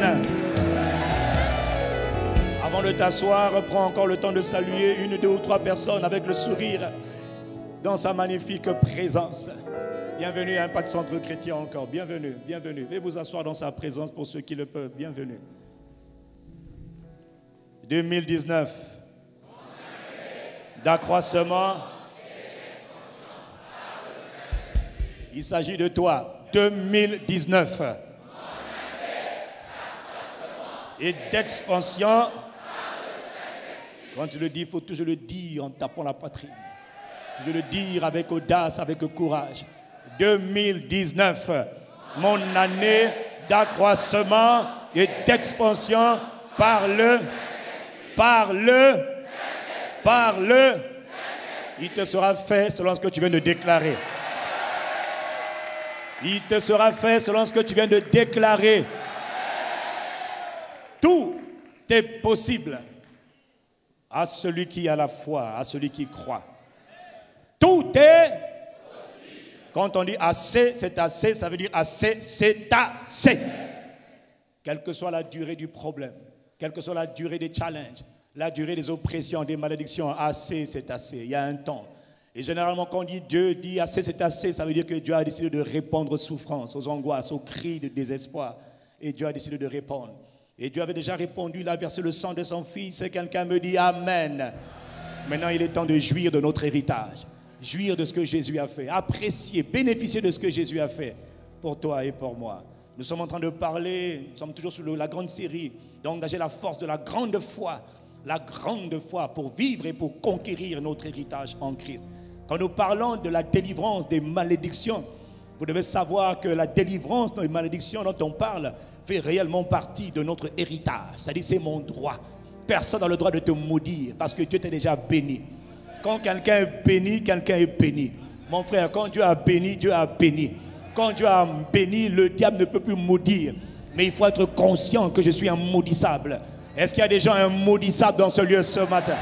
Amen. Avant de t'asseoir, prends encore le temps de saluer une, deux ou trois personnes avec le sourire dans sa magnifique présence. Bienvenue à Impact Centre Chrétien encore. Bienvenue, bienvenue. Veuillez vous asseoir dans sa présence pour ceux qui le peuvent. Bienvenue. 2019. D'accroissement. Il s'agit de toi. 2019. Et d'expansion. Quand tu le dis, il faut toujours le dire en tapant la poitrine. Toujours le dire avec audace, avec courage. 2019, mon année d'accroissement et d'expansion par le. Il te sera fait selon ce que tu viens de déclarer. Il te sera fait selon ce que tu viens de déclarer. Tout est possible à celui qui a la foi, à celui qui croit. Tout est possible. Quand on dit assez, c'est assez, ça veut dire assez, c'est assez. Quelle que soit la durée du problème, quelle que soit la durée des challenges, la durée des oppressions, des malédictions, assez, c'est assez. Il y a un temps. Et généralement, quand on dit Dieu dit assez, c'est assez, ça veut dire que Dieu a décidé de répondre aux souffrances, aux angoisses, aux cris de désespoir. Et Dieu a décidé de répondre. Et Dieu avait déjà répondu, il a versé le sang de son fils. Et quelqu'un me dit Amen. Maintenant, il est temps de jouir de notre héritage. Jouir de ce que Jésus a fait. Apprécier, bénéficier de ce que Jésus a fait pour toi et pour moi. Nous sommes en train de parler, nous sommes toujours sur la grande série, d'engager la force de la grande foi. La grande foi pour vivre et pour conquérir notre héritage en Christ. Quand nous parlons de la délivrance des malédictions, vous devez savoir que la délivrance des malédictions dont on parle fait réellement partie de notre héritage. C'est-à-dire c'est mon droit. Personne n'a le droit de te maudire parce que Dieu t'a déjà béni. Quand quelqu'un est béni, quelqu'un est béni. Mon frère, quand Dieu a béni, Dieu a béni. Quand Dieu a béni, le diable ne peut plus maudire. Mais il faut être conscient que je suis immaudissable. Est-ce qu'il y a des gens immaudissables dans ce lieu ce matin?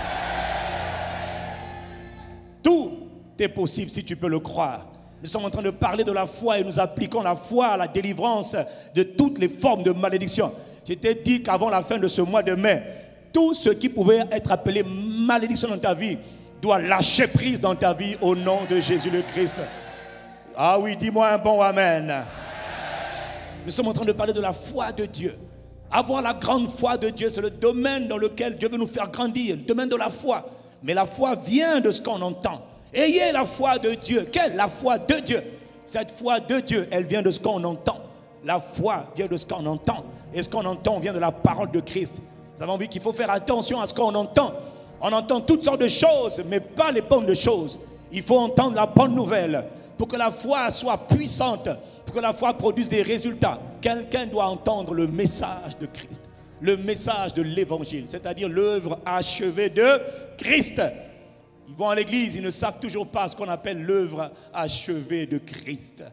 Tout est possible si tu peux le croire. Nous sommes en train de parler de la foi et nous appliquons la foi à la délivrance de toutes les formes de malédiction. Je t'ai dit qu'avant la fin de ce mois de mai, tout ce qui pouvait être appelé malédiction dans ta vie doit lâcher prise dans ta vie au nom de Jésus le Christ. Ah oui, dis-moi un bon amen. Nous sommes en train de parler de la foi de Dieu. Avoir la grande foi de Dieu, c'est le domaine dans lequel Dieu veut nous faire grandir, le domaine de la foi. Mais la foi vient de ce qu'on entend. Ayez la foi de Dieu. Quelle? La foi de Dieu. Cette foi de Dieu, elle vient de ce qu'on entend. La foi vient de ce qu'on entend. Et ce qu'on entend vient de la parole de Christ. Nous avons vu qu'il faut faire attention à ce qu'on entend. On entend toutes sortes de choses, mais pas les bonnes choses. Il faut entendre la bonne nouvelle pour que la foi soit puissante, pour que la foi produise des résultats. Quelqu'un doit entendre le message de Christ, le message de l'évangile, c'est-à-dire l'œuvre achevée de Christ. Ils vont à l'église, ils ne savent toujours pas ce qu'on appelle l'œuvre achevée de Christ.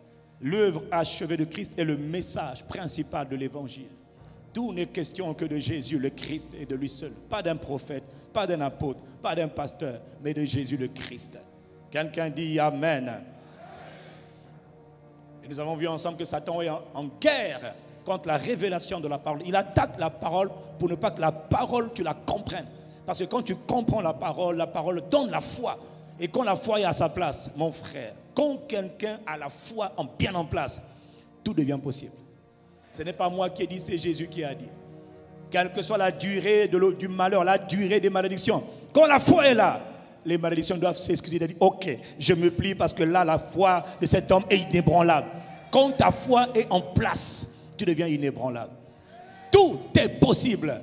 L'œuvre achevée de Christ est le message principal de l'évangile. Tout n'est question que de Jésus le Christ et de lui seul. Pas d'un prophète, pas d'un apôtre, pas d'un pasteur, mais de Jésus le Christ. Quelqu'un dit Amen. Et nous avons vu ensemble que Satan est en guerre contre la révélation de la parole. Il attaque la parole pour ne pas que la parole, tu la comprennes. Parce que quand tu comprends la parole donne la foi. Et quand la foi est à sa place, mon frère, quand quelqu'un a la foi bien en place, tout devient possible. Ce n'est pas moi qui ai dit, c'est Jésus qui a dit. Quelle que soit la durée du malheur, la durée des malédictions, quand la foi est là, les malédictions doivent s'excuser. De dire, ok, je me plie parce que là, la foi de cet homme est inébranlable. Quand ta foi est en place, tu deviens inébranlable. Tout est possible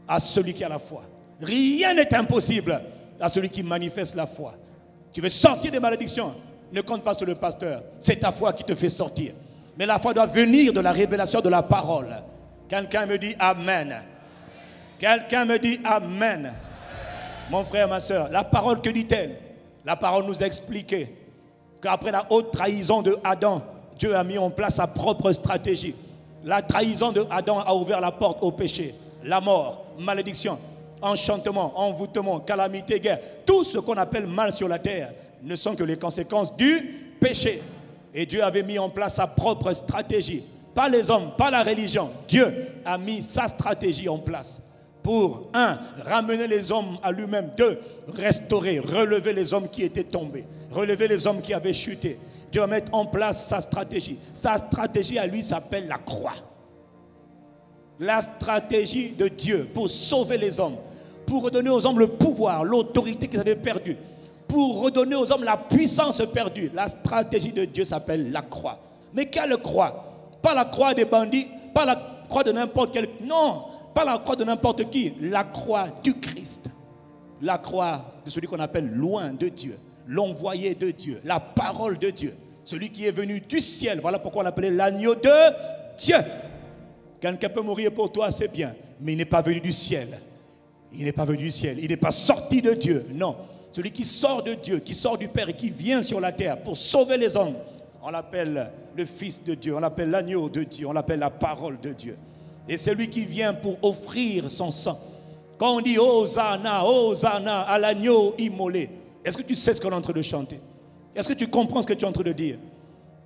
à celui qui a la foi. Rien n'est impossible à celui qui manifeste la foi. Tu veux sortir des malédictions, ne compte pas sur le pasteur. C'est ta foi qui te fait sortir. Mais la foi doit venir de la révélation de la parole. Quelqu'un me dit Amen. Quelqu'un me dit Amen. Mon frère, ma soeur, la parole, que dit-elle? La parole nous a expliqué qu'après la haute trahison de Adam, Dieu a mis en place sa propre stratégie. La trahison de Adam a ouvert la porte au péché, la mort, malédiction, enchantement, envoûtement, calamité, guerre. Tout ce qu'on appelle mal sur la terre ne sont que les conséquences du péché. Et Dieu avait mis en place sa propre stratégie. pas les hommes, pas la religion. Dieu a mis sa stratégie en place pour, un, ramener les hommes à lui-même, deux, restaurer, relever les hommes qui étaient tombés, relever les hommes qui avaient chuté. Dieu va mettre en place sa stratégie. Sa stratégie à lui s'appelle la croix. La stratégie de Dieu pour sauver les hommes, pour redonner aux hommes le pouvoir, l'autorité qu'ils avaient perdue, pour redonner aux hommes la puissance perdue. La stratégie de Dieu s'appelle la croix. Mais quelle croix? Pas la croix des bandits, pas la croix de n'importe quel... Non, pas la croix de n'importe qui, la croix du Christ. La croix de celui qu'on appelle loin de Dieu, l'envoyé de Dieu, la parole de Dieu, celui qui est venu du ciel. Voilà pourquoi on l'appelait l'agneau de Dieu. Quelqu'un peut mourir pour toi, c'est bien, mais il n'est pas venu du ciel. Il n'est pas venu du ciel, il n'est pas sorti de Dieu, non. Celui qui sort de Dieu, qui sort du Père et qui vient sur la terre pour sauver les hommes, on l'appelle le Fils de Dieu, on l'appelle l'agneau de Dieu, on l'appelle la parole de Dieu. Et c'est lui qui vient pour offrir son sang. Quand on dit Hosanna, Hosanna à l'agneau immolé, est-ce que tu sais ce qu'on est en train de chanter? Est-ce que tu comprends ce que tu es en train de dire?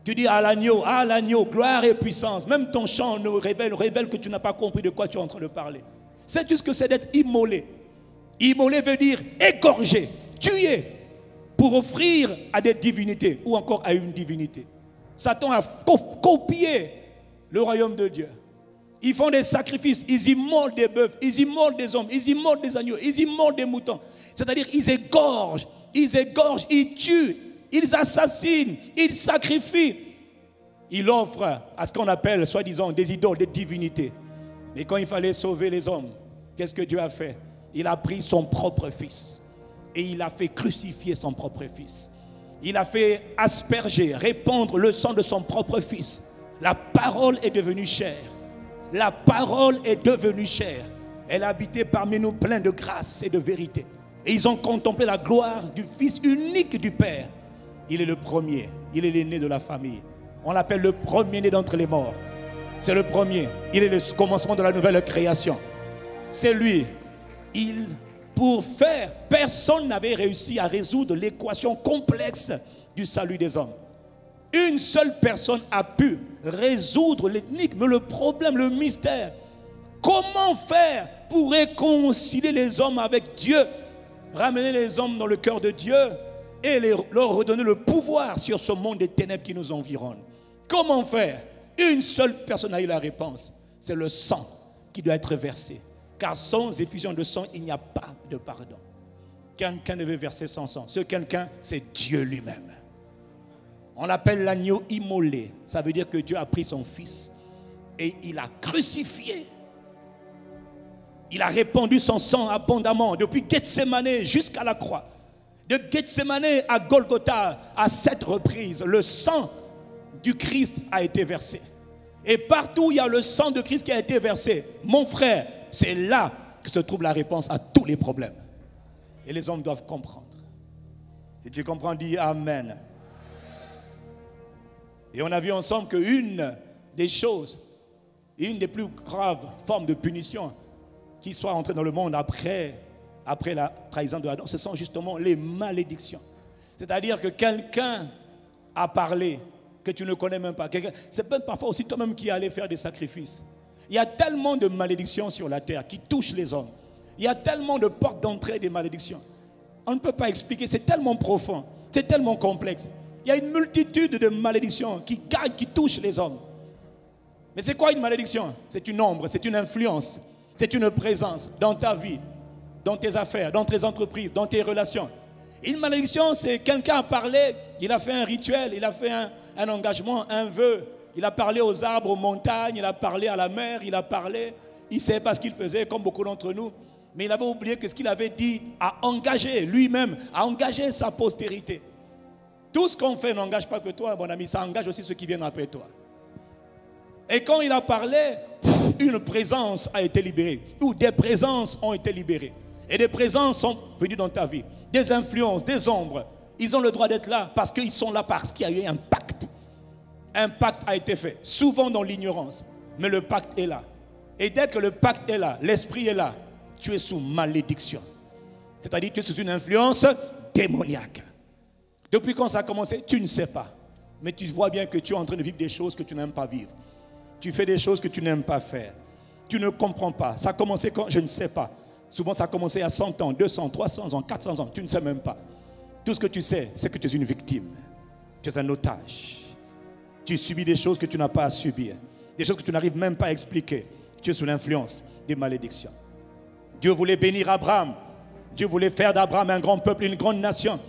Tu dis à l'agneau, gloire et puissance. Même ton chant nous révèle que tu n'as pas compris de quoi tu es en train de parler. Sais-tu ce que c'est d'être immolé? Immolé veut dire égorgé, tué, pour offrir à des divinités ou encore à une divinité. Satan a copié le royaume de Dieu. Ils font des sacrifices, ils immolent des bœufs, ils immolent des hommes, ils immolent des agneaux, ils immolent des moutons. C'est-à-dire ils égorgent, ils tuent, ils assassinent, ils sacrifient. Ils offrent à ce qu'on appelle, soi-disant, des idoles, des divinités. Mais quand il fallait sauver les hommes, qu'est-ce que Dieu a fait? Il a pris son propre fils et il a fait crucifier son propre fils. Il a fait asperger, répandre le sang de son propre fils. La parole est devenue chair. La parole est devenue chair. Elle a habité parmi nous plein de grâce et de vérité. Et ils ont contemplé la gloire du Fils unique du Père. Il est le premier, il est l'aîné de la famille. On l'appelle le premier-né d'entre les morts. C'est le premier, il est le commencement de la nouvelle création. C'est lui. Pour faire, personne n'avait réussi à résoudre l'équation complexe du salut des hommes. Une seule personne a pu résoudre l'énigme, le problème, le mystère. Comment faire pour réconcilier les hommes avec Dieu, ramener les hommes dans le cœur de Dieu et leur redonner le pouvoir sur ce monde des ténèbres qui nous environne? Comment faire? Une seule personne a eu la réponse. C'est le sang qui doit être versé. Car sans effusion de sang, il n'y a pas de pardon. Quelqu'un devait verser son sang. Ce quelqu'un, c'est Dieu lui-même. On l'appelle l'agneau immolé. Ça veut dire que Dieu a pris son fils et il a crucifié. Il a répandu son sang abondamment depuis Gethsémané jusqu'à la croix. De Gethsémané à Golgotha, à 7 reprises, le sang du Christ a été versé. Et partout où il y a le sang de Christ qui a été versé, mon frère, c'est là que se trouve la réponse à tous les problèmes. Et les hommes doivent comprendre. Si tu comprends, dis Amen. Et on a vu ensemble qu'une des choses, une des plus graves formes de punition qui soit entrée dans le monde après la trahison de Adam, ce sont justement les malédictions. C'est-à-dire que quelqu'un a parlé que tu ne connais même pas. C'est même parfois aussi toi-même qui allais faire des sacrifices. Il y a tellement de malédictions sur la terre qui touchent les hommes. Il y a tellement de portes d'entrée des malédictions. On ne peut pas expliquer, c'est tellement profond, c'est tellement complexe. Il y a une multitude de malédictions qui gagnent, qui touchent les hommes. Mais c'est quoi une malédiction? C'est une ombre, c'est une influence, c'est une présence dans ta vie, dans tes affaires, dans tes entreprises, dans tes relations. Une malédiction, c'est quelqu'un a parlé, il a fait un rituel, il a fait un engagement, un vœu. Il a parlé aux arbres, aux montagnes, il a parlé à la mer, il ne savait pas ce qu'il faisait, comme beaucoup d'entre nous. Mais il avait oublié que ce qu'il avait dit a engagé lui-même, a engagé sa postérité. Tout ce qu'on fait n'engage pas que toi, mon ami, ça engage aussi ceux qui viennent après toi. Et quand il a parlé, une présence a été libérée, ou des présences ont été libérées. Et des présences sont venues dans ta vie. Des influences, des ombres. Ils ont le droit d'être là parce qu'ils sont là, parce qu'il y a eu un pacte. Un pacte a été fait, souvent dans l'ignorance. Mais le pacte est là. Et dès que le pacte est là, l'esprit est là, tu es sous malédiction. C'est-à-dire que tu es sous une influence démoniaque. Depuis quand ça a commencé, tu ne sais pas. Mais tu vois bien que tu es en train de vivre des choses que tu n'aimes pas vivre. Tu fais des choses que tu n'aimes pas faire. Tu ne comprends pas. Ça a commencé quand? Je ne sais pas. Souvent, ça a commencé à 100 ans, 200, 300 ans, 400 ans. Tu ne sais même pas. Tout ce que tu sais, c'est que tu es une victime. Tu es un otage. Tu subis des choses que tu n'as pas à subir. Des choses que tu n'arrives même pas à expliquer. Tu es sous l'influence des malédictions. Dieu voulait bénir Abraham. Dieu voulait faire d'Abraham un grand peuple, une grande nation.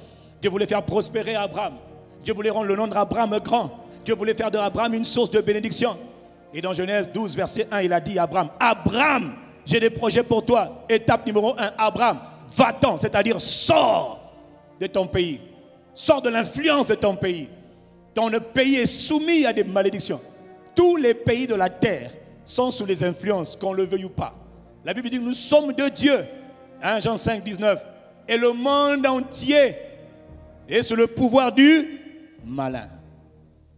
Dieu voulait faire prospérer Abraham. Dieu voulait rendre le nom d'Abraham grand. Dieu voulait faire d'Abraham une source de bénédiction. Et dans Genèse 12, verset 1, il a dit à Abraham, Abraham, j'ai des projets pour toi. Étape numéro 1, Abraham, va-t'en, c'est-à-dire sors de ton pays. Sors de l'influence de ton pays. Ton pays est soumis à des malédictions. Tous les pays de la terre sont sous les influences, qu'on le veuille ou pas. La Bible dit que nous sommes de Dieu. Hein, Jean 5, 19. Et le monde entier est sous le pouvoir du malin.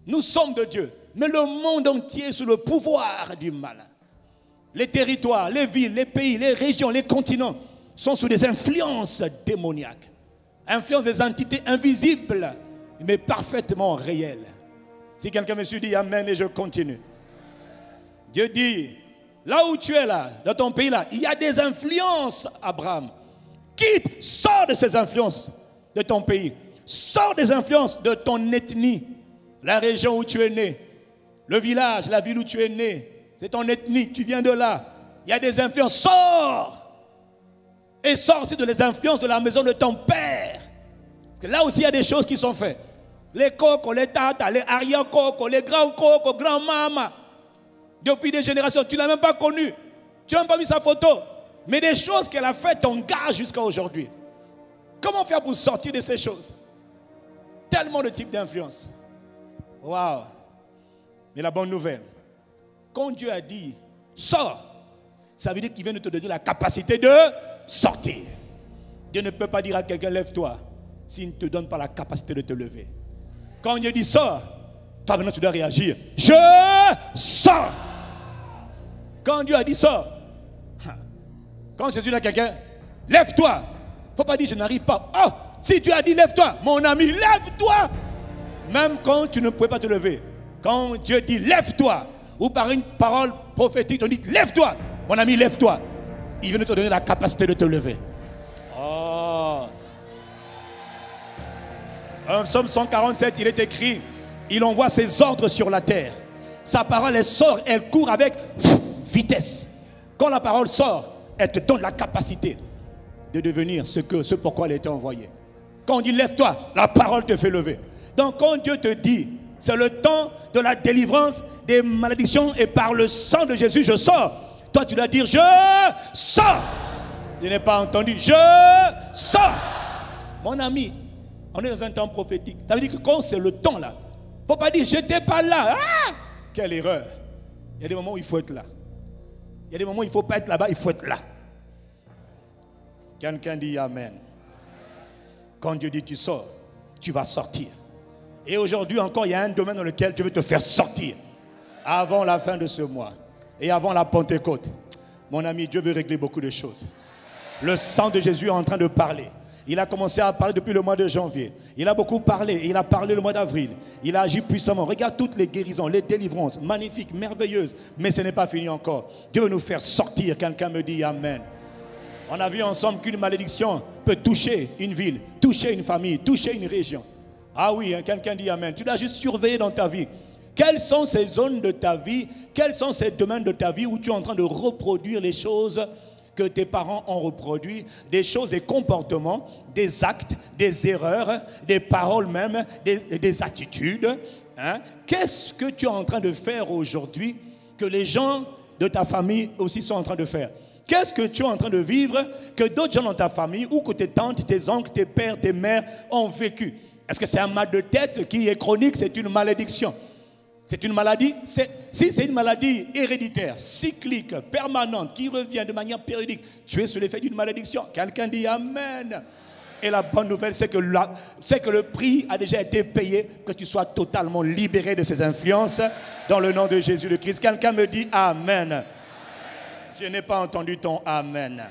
Nous sommes de Dieu, mais le monde entier est sous le pouvoir du malin. Les territoires, les villes, les pays, les régions, les continents sont sous des influences démoniaques. Influences des entités invisibles, mais parfaitement réelles. Si quelqu'un me suit, dit Amen et je continue. Dieu dit, là où tu es là, dans ton pays là, il y a des influences, Abraham. Quitte, sors de ces influences de ton pays. Sors des influences de ton ethnie. La région où tu es né, le village, la ville où tu es né, c'est ton ethnie, tu viens de là. Il y a des influences, sors. Et sors aussi de les influences de la maison de ton père. Parce que là aussi, il y a des choses qui sont faites. Les cocos, les tatas, les arrière-cocos, les grands-cocos, grand-mamas. Depuis des générations, tu ne l'as même pas connu. Tu n'as même pas vu sa photo. Mais des choses qu'elle a faites t'engagent jusqu'à aujourd'hui. Comment faire pour sortir de ces choses? Tellement de types d'influence. Waouh! Mais la bonne nouvelle, quand Dieu a dit sors, ça veut dire qu'il vient de te donner la capacité de sortir. Dieu ne peut pas dire à quelqu'un lève-toi s'il ne te donne pas la capacité de te lever. Quand Dieu dit sors, toi maintenant tu dois réagir. Je sors. Quand Dieu a dit sors, quand Jésus dit à quelqu'un lève-toi, il ne faut pas dire je n'arrive pas. Oh, si tu as dit lève-toi, mon ami, lève-toi. Même quand tu ne pouvais pas te lever. Quand Dieu dit lève-toi, ou par une parole prophétique, on dit lève-toi, mon ami, lève-toi. Il vient de te donner la capacité de te lever. Oh. En Psaume 147, il est écrit, il envoie ses ordres sur la terre. Sa parole, elle sort, elle court avec vitesse. Quand la parole sort, elle te donne la capacité de devenir ce pourquoi elle a été envoyée. Quand on dit lève-toi, la parole te fait lever. Donc quand Dieu te dit, c'est le temps de la délivrance des malédictions et par le sang de Jésus, je sors. Toi, tu dois dire, je sors. Je n'ai pas entendu, je sors. Mon ami, on est dans un temps prophétique. Ça veut dire que quand c'est le temps là, il ne faut pas dire, je n'étais pas là. Ah, quelle erreur. Il y a des moments où il faut être là. Il y a des moments où il ne faut pas être là-bas, il faut être là. Quelqu'un dit Amen. Quand Dieu dit tu sors, tu vas sortir. Et aujourd'hui encore, il y a un domaine dans lequel Dieu veut te faire sortir. Avant la fin de ce mois. Et avant la Pentecôte. Mon ami, Dieu veut régler beaucoup de choses. Le sang de Jésus est en train de parler. Il a commencé à parler depuis le mois de janvier. Il a beaucoup parlé. Il a parlé le mois d'avril. Il a agi puissamment. Regarde toutes les guérisons, les délivrances. Magnifiques, merveilleuses. Mais ce n'est pas fini encore. Dieu veut nous faire sortir. Quelqu'un me dit Amen. On a vu ensemble qu'une malédiction peut toucher une ville, toucher une famille, toucher une région. Ah oui, hein, quelqu'un dit Amen. Tu dois juste surveiller dans ta vie. Quelles sont ces zones de ta vie, quels sont ces domaines de ta vie où tu es en train de reproduire les choses que tes parents ont reproduit, des choses, des comportements, des actes, des erreurs, des paroles même, des attitudes. Hein? Qu'est-ce que tu es en train de faire aujourd'hui que les gens de ta famille aussi sont en train de faire? Qu'est-ce que tu es en train de vivre que d'autres gens dans ta famille ou que tes tantes, tes oncles, tes pères, tes mères ont vécu? Est-ce que c'est un mal de tête qui est chronique? C'est une malédiction. C'est une maladie. Si c'est une maladie héréditaire, cyclique, permanente, qui revient de manière périodique, tu es sous l'effet d'une malédiction. Quelqu'un dit Amen. Et la bonne nouvelle, c'est que le prix a déjà été payé, que tu sois totalement libéré de ces influences dans le nom de Jésus le Christ. Quelqu'un me dit Amen. Je n'ai pas entendu ton Amen.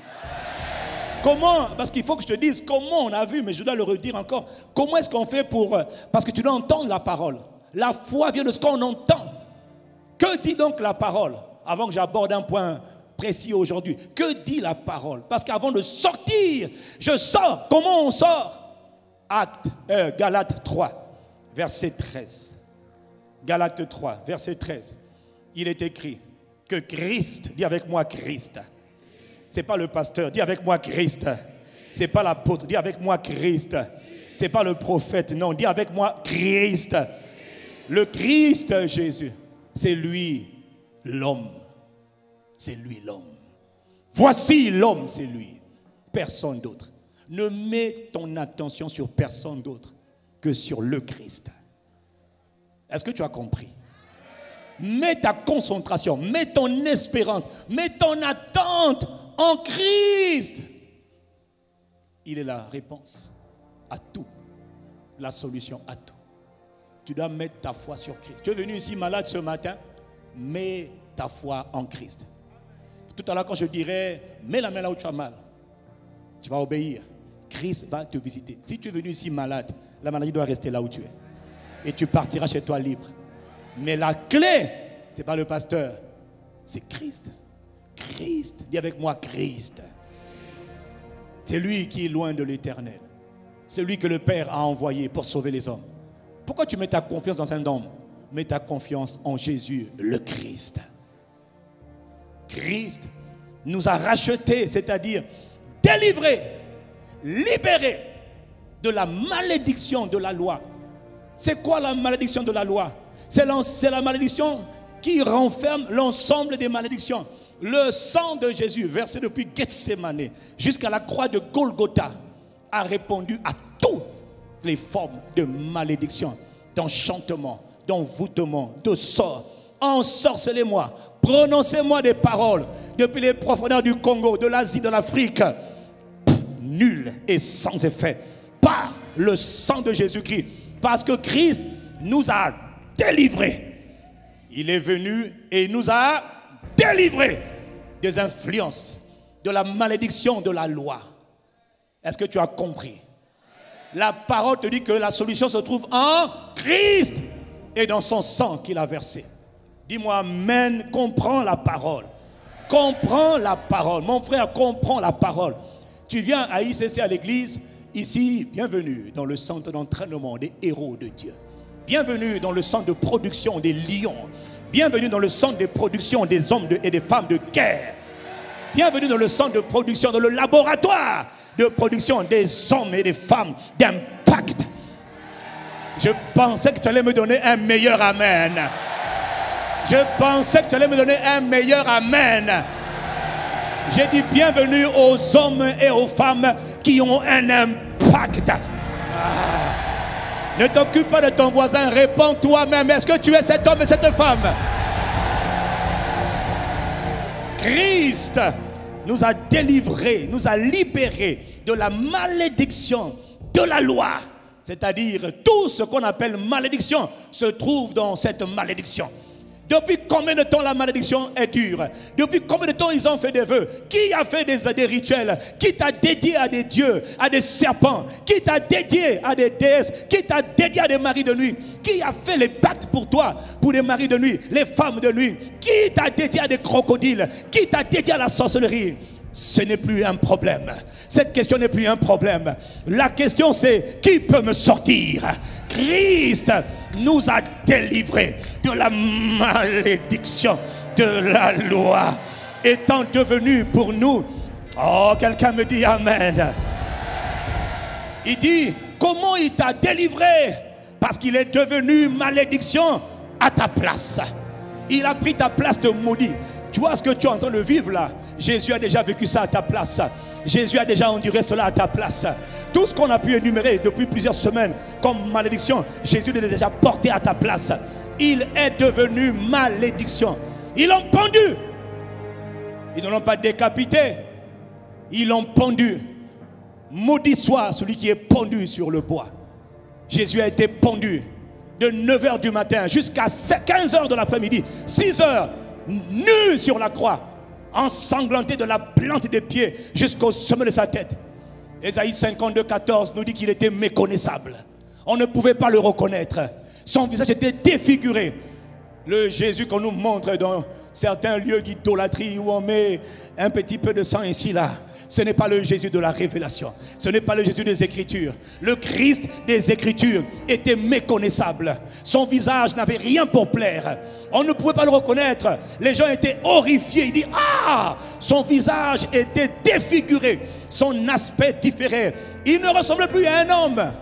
Comment? Parce qu'il faut que je te dise comment on a vu, mais je dois le redire encore. Comment est-ce qu'on fait pour... Parce que tu dois entendre la parole. La foi vient de ce qu'on entend. Que dit donc la parole? Avant que j'aborde un point précis aujourd'hui. Que dit la parole? Parce qu'avant de sortir, je sors. Comment on sort? Galates 3, verset 13. Galates 3, verset 13. Il est écrit que Christ, dis avec moi Christ. Ce n'est pas le pasteur, dis avec moi Christ. Ce n'est pas l'apôtre, dis avec moi Christ. Ce n'est pas le prophète, non, dis avec moi Christ. Le Christ Jésus, c'est lui l'homme. C'est lui l'homme. Voici l'homme, c'est lui. Personne d'autre. Ne mets ton attention sur personne d'autre que sur le Christ. Est-ce que tu as compris? Mets ta concentration, mets ton espérance, mets ton attente en Christ. Il est la réponse à tout, la solution à tout. Tu dois mettre ta foi sur Christ. Tu es venu ici malade ce matin, mets ta foi en Christ. Tout à l'heure quand je dirais, mets la main là où tu as mal, tu vas obéir. Christ va te visiter. Si tu es venu ici malade, la maladie doit rester là où tu es. Et tu partiras chez toi libre. Mais la clé, ce n'est pas le pasteur, c'est Christ. Christ, dis avec moi Christ. C'est lui qui est loin de l'éternel. C'est lui que le Père a envoyé pour sauver les hommes. Pourquoi tu mets ta confiance dans un homme? Mets ta confiance en Jésus, le Christ. Christ nous a rachetés, c'est-à-dire délivrés, libérés de la malédiction de la loi. C'est quoi la malédiction de la loi? C'est la malédiction qui renferme l'ensemble des malédictions. Le sang de Jésus, versé depuis Gethsémane jusqu'à la croix de Golgotha, a répondu à toutes les formes de malédiction, d'enchantement, d'envoûtement, de sort. Ensorcelez-moi, prononcez-moi des paroles depuis les profondeurs du Congo, de l'Asie, de l'Afrique. Nul et sans effet par le sang de Jésus-Christ. Parce que Christ nous a délivrés. Il est venu et nous a délivrés des influences, de la malédiction de la loi. Est-ce que tu as compris? La parole te dit que la solution se trouve en Christ et dans son sang qu'il a versé. Dis-moi amen, comprends la parole. Comprends la parole. Mon frère, comprends la parole. Tu viens à ICC, à l'église, ici, bienvenue dans le centre d'entraînement des héros de Dieu. Bienvenue dans le centre de production des lions. Bienvenue dans le centre de production des hommes et des femmes de guerre. Bienvenue dans le centre de production, dans le laboratoire de production des hommes et des femmes d'impact. Je pensais que tu allais me donner un meilleur amen. Je pensais que tu allais me donner un meilleur amen. J'ai dit bienvenue aux hommes et aux femmes qui ont un impact. Ne t'occupe pas de ton voisin, réponds toi-même. Est-ce que tu es cet homme et cette femme? Christ nous a délivrés, nous a libérés de la malédiction de la loi. C'est-à-dire tout ce qu'on appelle malédiction se trouve dans cette malédiction. Depuis combien de temps la malédiction est dure? Depuis combien de temps ils ont fait des vœux? Qui a fait des rituels? Qui t'a dédié à des dieux, à des serpents? Qui t'a dédié à des déesses? Qui t'a dédié à des maris de nuit? Qui a fait les pactes pour toi, pour les maris de nuit, les femmes de nuit? Qui t'a dédié à des crocodiles? Qui t'a dédié à la sorcellerie? Ce n'est plus un problème. Cette question n'est plus un problème. La question c'est, qui peut me sortir? Christ nous a délivrés de la malédiction de la loi, étant devenu pour nous. Oh, quelqu'un me dit amen. Il dit, comment il t'a délivré? Parce qu'il est devenu malédiction à ta place. Il a pris ta place de maudit. Tu vois ce que tu es en train de vivre là? Jésus a déjà vécu ça à ta place. Jésus a déjà enduré cela à ta place. Tout ce qu'on a pu énumérer depuis plusieurs semaines comme malédiction, Jésus l'a déjà porté à ta place. Il est devenu malédiction. Ils l'ont pendu. Ils ne l'ont pas décapité. Ils l'ont pendu. Maudit soit celui qui est pendu sur le bois. Jésus a été pendu de 9h du matin jusqu'à 15h de l'après-midi. 6h, nu sur la croix, ensanglanté de la plante des pieds jusqu'au sommet de sa tête. Ésaïe 52, 14 nous dit qu'il était méconnaissable. On ne pouvait pas le reconnaître. Son visage était défiguré. Le Jésus qu'on nous montre dans certains lieux d'idolâtrie où on met un petit peu de sang ici, là. Ce n'est pas le Jésus de la révélation. Ce n'est pas le Jésus des Écritures. Le Christ des Écritures était méconnaissable. Son visage n'avait rien pour plaire. On ne pouvait pas le reconnaître. Les gens étaient horrifiés. Ils disent, ah, son visage était défiguré. Son aspect différait. Il ne ressemblait plus à un homme.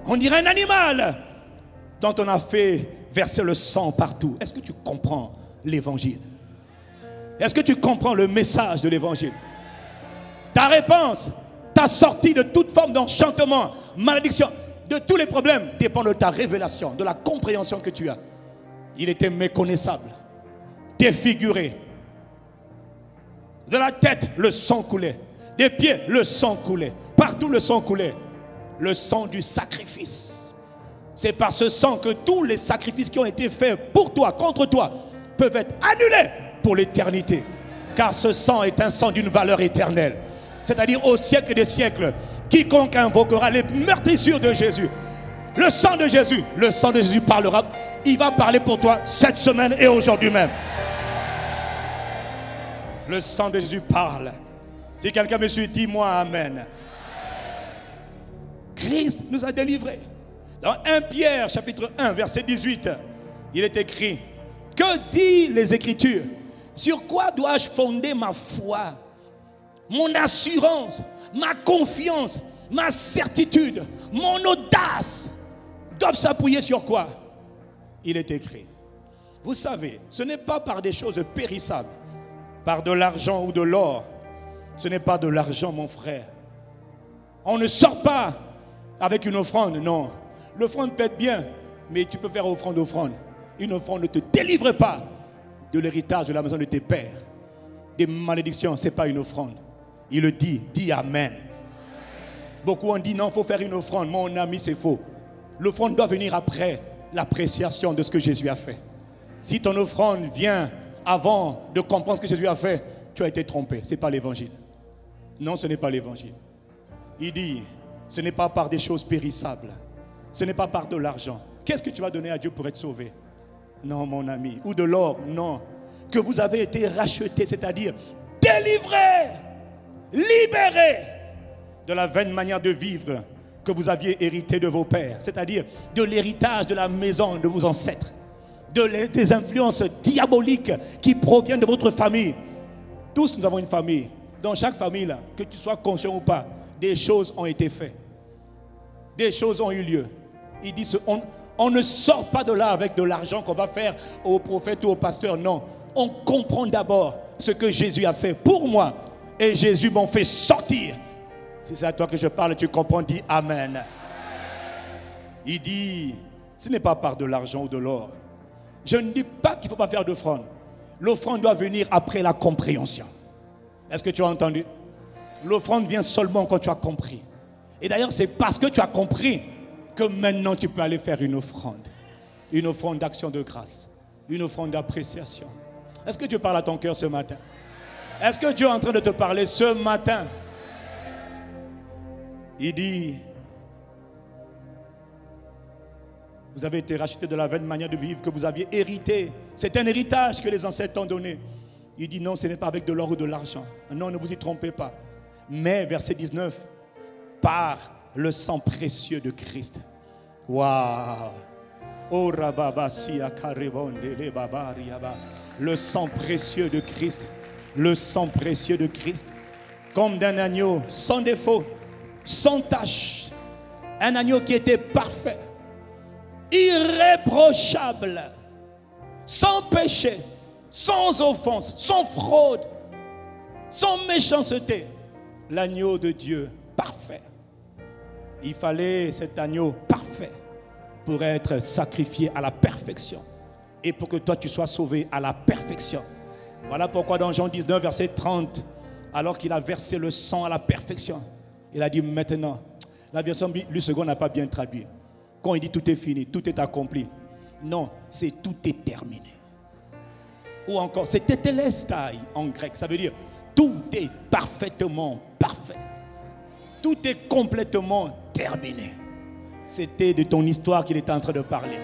On dirait un animal dont on a fait verser le sang partout. Est-ce que tu comprends l'évangile? Est-ce que tu comprends le message de l'évangile? Ta réponse, ta sortie de toute forme d'enchantement, malédiction, de tous les problèmes dépend de ta révélation, de la compréhension que tu as. Il était méconnaissable, défiguré. De la tête, le sang coulait. Des pieds, le sang coulait. Partout, le sang coulait. Le sang du sacrifice. C'est par ce sang que tous les sacrifices qui ont été faits pour toi, contre toi, peuvent être annulés pour l'éternité. Car ce sang est un sang d'une valeur éternelle. C'est-à-dire au siècle des siècles, quiconque invoquera les meurtrissures de Jésus, le sang de Jésus parlera. Il va parler pour toi cette semaine et aujourd'hui même. Le sang de Jésus parle. Si quelqu'un me suit, dis-moi Amen. Christ nous a délivrés. Dans 1 Pierre chapitre 1 verset 18, il est écrit: que disent les Écritures? Sur quoi dois-je fonder ma foi, mon assurance, ma confiance, ma certitude, mon audace doivent s'appuyer sur quoi? Il est écrit. Vous savez, ce n'est pas par des choses périssables, par de l'argent ou de l'or. Ce n'est pas de l'argent, mon frère. On ne sort pas avec une offrande, non. L'offrande peut être bien, mais tu peux faire offrande. Une offrande ne te délivre pas de l'héritage de la maison de tes pères. Des malédictions, ce n'est pas une offrande. Il le dit, dis Amen. Beaucoup ont dit non, il faut faire une offrande. Mon ami, c'est faux. L'offrande doit venir après l'appréciation de ce que Jésus a fait. Si ton offrande vient avant de comprendre ce que Jésus a fait, tu as été trompé. Ce n'est pas l'évangile. Non, ce n'est pas l'évangile. Il dit, ce n'est pas par des choses périssables. Ce n'est pas par de l'argent. Qu'est-ce que tu vas donner à Dieu pour être sauvé? Non, mon ami. Ou de l'or? Non. Que vous avez été racheté, c'est-à-dire délivré, libéré de la vaine manière de vivre que vous aviez hérité de vos pères, c'est-à-dire de l'héritage de la maison de vos ancêtres, des influences diaboliques qui proviennent de votre famille. Tous nous avons une famille. Dans chaque famille, là, que tu sois conscient ou pas, des choses ont été faites. Des choses ont eu lieu. Il dit, on ne sort pas de là avec de l'argent qu'on va faire au prophète ou au pasteur. Non, on comprend d'abord ce que Jésus a fait pour moi. Et Jésus m'en fait sortir. Si c'est à toi que je parle, tu comprends, dis Amen. Il dit, ce n'est pas par de l'argent ou de l'or. Je ne dis pas qu'il ne faut pas faire d'offrande. L'offrande doit venir après la compréhension. Est-ce que tu as entendu? L'offrande vient seulement quand tu as compris. Et d'ailleurs, c'est parce que tu as compris que maintenant tu peux aller faire une offrande. Une offrande d'action de grâce. Une offrande d'appréciation. Est-ce que Dieu parle à ton cœur ce matin? Est-ce que Dieu est en train de te parler ce matin? Il dit, vous avez été rachetés de la vaine manière de vivre que vous aviez hérité. C'est un héritage que les ancêtres t'ont donné. Il dit non, ce n'est pas avec de l'or ou de l'argent. Non, ne vous y trompez pas. Mais, verset 19, par le sang précieux de Christ. Waouh! Oh, le sang précieux de Christ. Le sang précieux de Christ. Comme d'un agneau sans défaut, sans tache. Un agneau qui était parfait, irréprochable, sans péché, sans offense, sans fraude, sans méchanceté. L'agneau de Dieu parfait. Il fallait cet agneau parfait pour être sacrifié à la perfection et pour que toi tu sois sauvé à la perfection. Voilà pourquoi dans Jean 19 verset 30, alors qu'il a versé le sang à la perfection, il a dit maintenant, la version Lu Second n'a pas bien traduit. Quand il dit tout est fini, tout est accompli. Non, c'est tout est terminé. Ou encore, c'est tetelestai en grec, ça veut dire tout est parfaitement parfait. Tout est complètement terminé. C'était de ton histoire qu'il était en train de parler.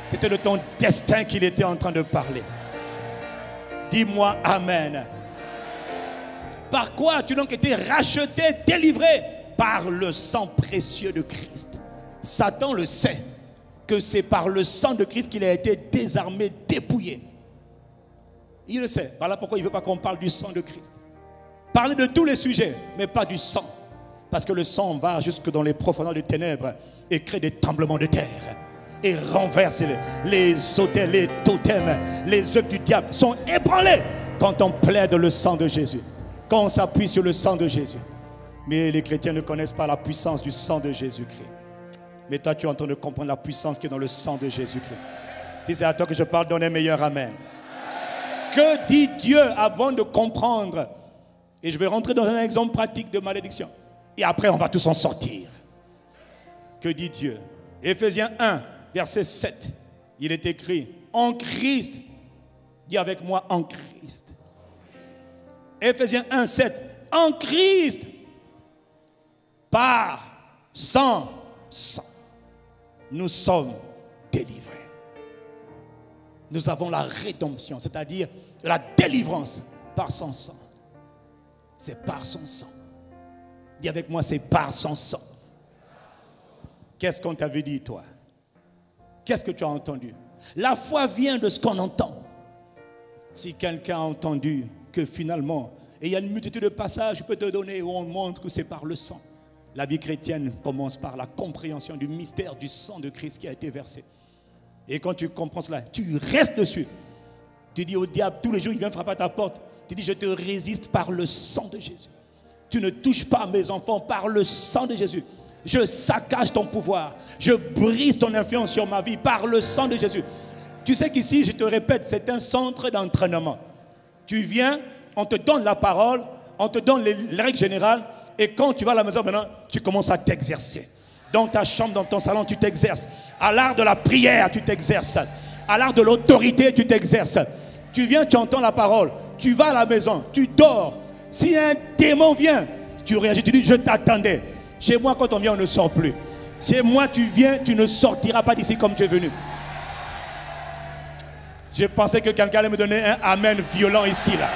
C'était de ton destin qu'il était en train de parler. Dis-moi Amen. Par quoi as-tu donc été racheté, délivré? Par le sang précieux de Christ. Satan le sait, que c'est par le sang de Christ qu'il a été désarmé, dépouillé. Il le sait. Voilà pourquoi il ne veut pas qu'on parle du sang de Christ. Parler de tous les sujets, mais pas du sang. Parce que le sang va jusque dans les profondeurs des ténèbres et crée des tremblements de terre. Et renverse les autels, les totems, les œuvres du diable sont ébranlés quand on plaide le sang de Jésus. Quand on s'appuie sur le sang de Jésus. Mais les chrétiens ne connaissent pas la puissance du sang de Jésus-Christ. Mais toi, tu es en train de comprendre la puissance qui est dans le sang de Jésus-Christ. Si c'est à toi que je parle, donne un meilleur amen. Que dit Dieu avant de comprendre? Et je vais rentrer dans un exemple pratique de malédiction. Et après, on va tous en sortir. Que dit Dieu? Éphésiens 1, verset 7. Il est écrit, en Christ. Dis avec moi, en Christ. Éphésiens 1, 7. En Christ. Par son sang, nous sommes délivrés. Nous avons la rédemption, c'est-à-dire la délivrance par son sang. C'est par son sang. Dis avec moi, c'est par son sang. Qu'est-ce qu'on t'avait dit, toi? Qu'est-ce que tu as entendu? La foi vient de ce qu'on entend. Si quelqu'un a entendu que finalement, et il y a une multitude de passages, je peux te donner où on montre que c'est par le sang. La vie chrétienne commence par la compréhension du mystère du sang de Christ qui a été versé. Et quand tu comprends cela, tu restes dessus. Tu dis au diable, tous les jours il vient frapper à ta porte. Tu dis, je te résiste par le sang de Jésus. Tu ne touches pas mes enfants par le sang de Jésus. Je saccage ton pouvoir. Je brise ton influence sur ma vie par le sang de Jésus. Tu sais qu'ici, je te répète, c'est un centre d'entraînement. Tu viens, on te donne la parole, on te donne les règles générales. Et quand tu vas à la maison maintenant, tu commences à t'exercer. Dans ta chambre, dans ton salon, tu t'exerces. À l'art de la prière, tu t'exerces. À l'art de l'autorité, tu t'exerces. Tu viens, tu entends la parole. Tu vas à la maison, tu dors. Si un démon vient, tu réagis, tu dis, je t'attendais. Chez moi, quand on vient, on ne sort plus. Chez moi, tu viens, tu ne sortiras pas d'ici comme tu es venu. Je pensais que quelqu'un allait me donner un amen violent ici, là.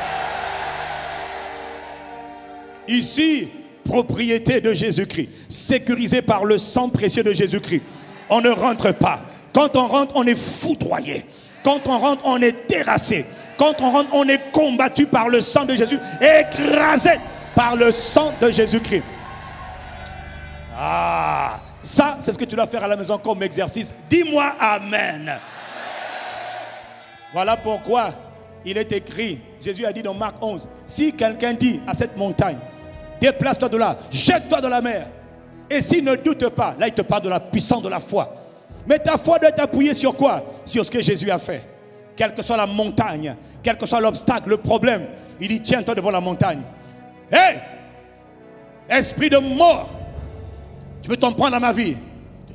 Ici, propriété de Jésus-Christ, sécurisée par le sang précieux de Jésus-Christ. On ne rentre pas. Quand on rentre, on est foudroyé. Quand on rentre, on est terrassé. Quand on rentre, on est combattu par le sang de Jésus, écrasé par le sang de Jésus-Christ. Ah, ça, c'est ce que tu dois faire à la maison comme exercice. Dis-moi Amen. Voilà pourquoi il est écrit, Jésus a dit dans Marc 11, si quelqu'un dit à cette montagne, déplace-toi de là, jette-toi dans la mer. Et s'il ne doute pas, là il te parle de la puissance de la foi. Mais ta foi doit t'appuyer sur quoi? Sur ce que Jésus a fait. Quelle que soit la montagne, quel que soit l'obstacle, le problème, il dit tiens-toi devant la montagne. Hé! Esprit de mort, tu veux t'en prendre à ma vie?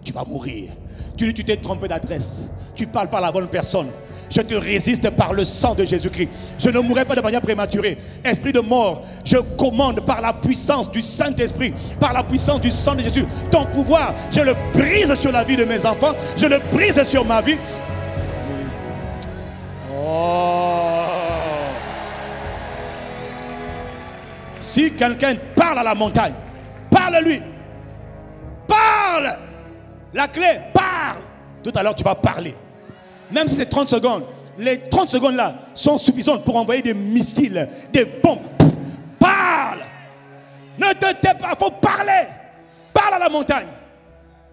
Tu vas mourir. Tu t'es trompé d'adresse. Tu parles pas à la bonne personne. Je te résiste par le sang de Jésus-Christ. Je ne mourrai pas de manière prématurée. Esprit de mort, je commande par la puissance du Saint-Esprit, par la puissance du sang de Jésus. Ton pouvoir, je le brise sur la vie de mes enfants. Je le brise sur ma vie. Oh. Si quelqu'un parle à la montagne, parle-lui. Parle. La clé, parle. Tout à l'heure, tu vas parler. Même si c'est 30 secondes, les 30 secondes là sont suffisantes pour envoyer des missiles, des bombes. Parle. Ne te tais pas, il faut parler. Parle à la montagne.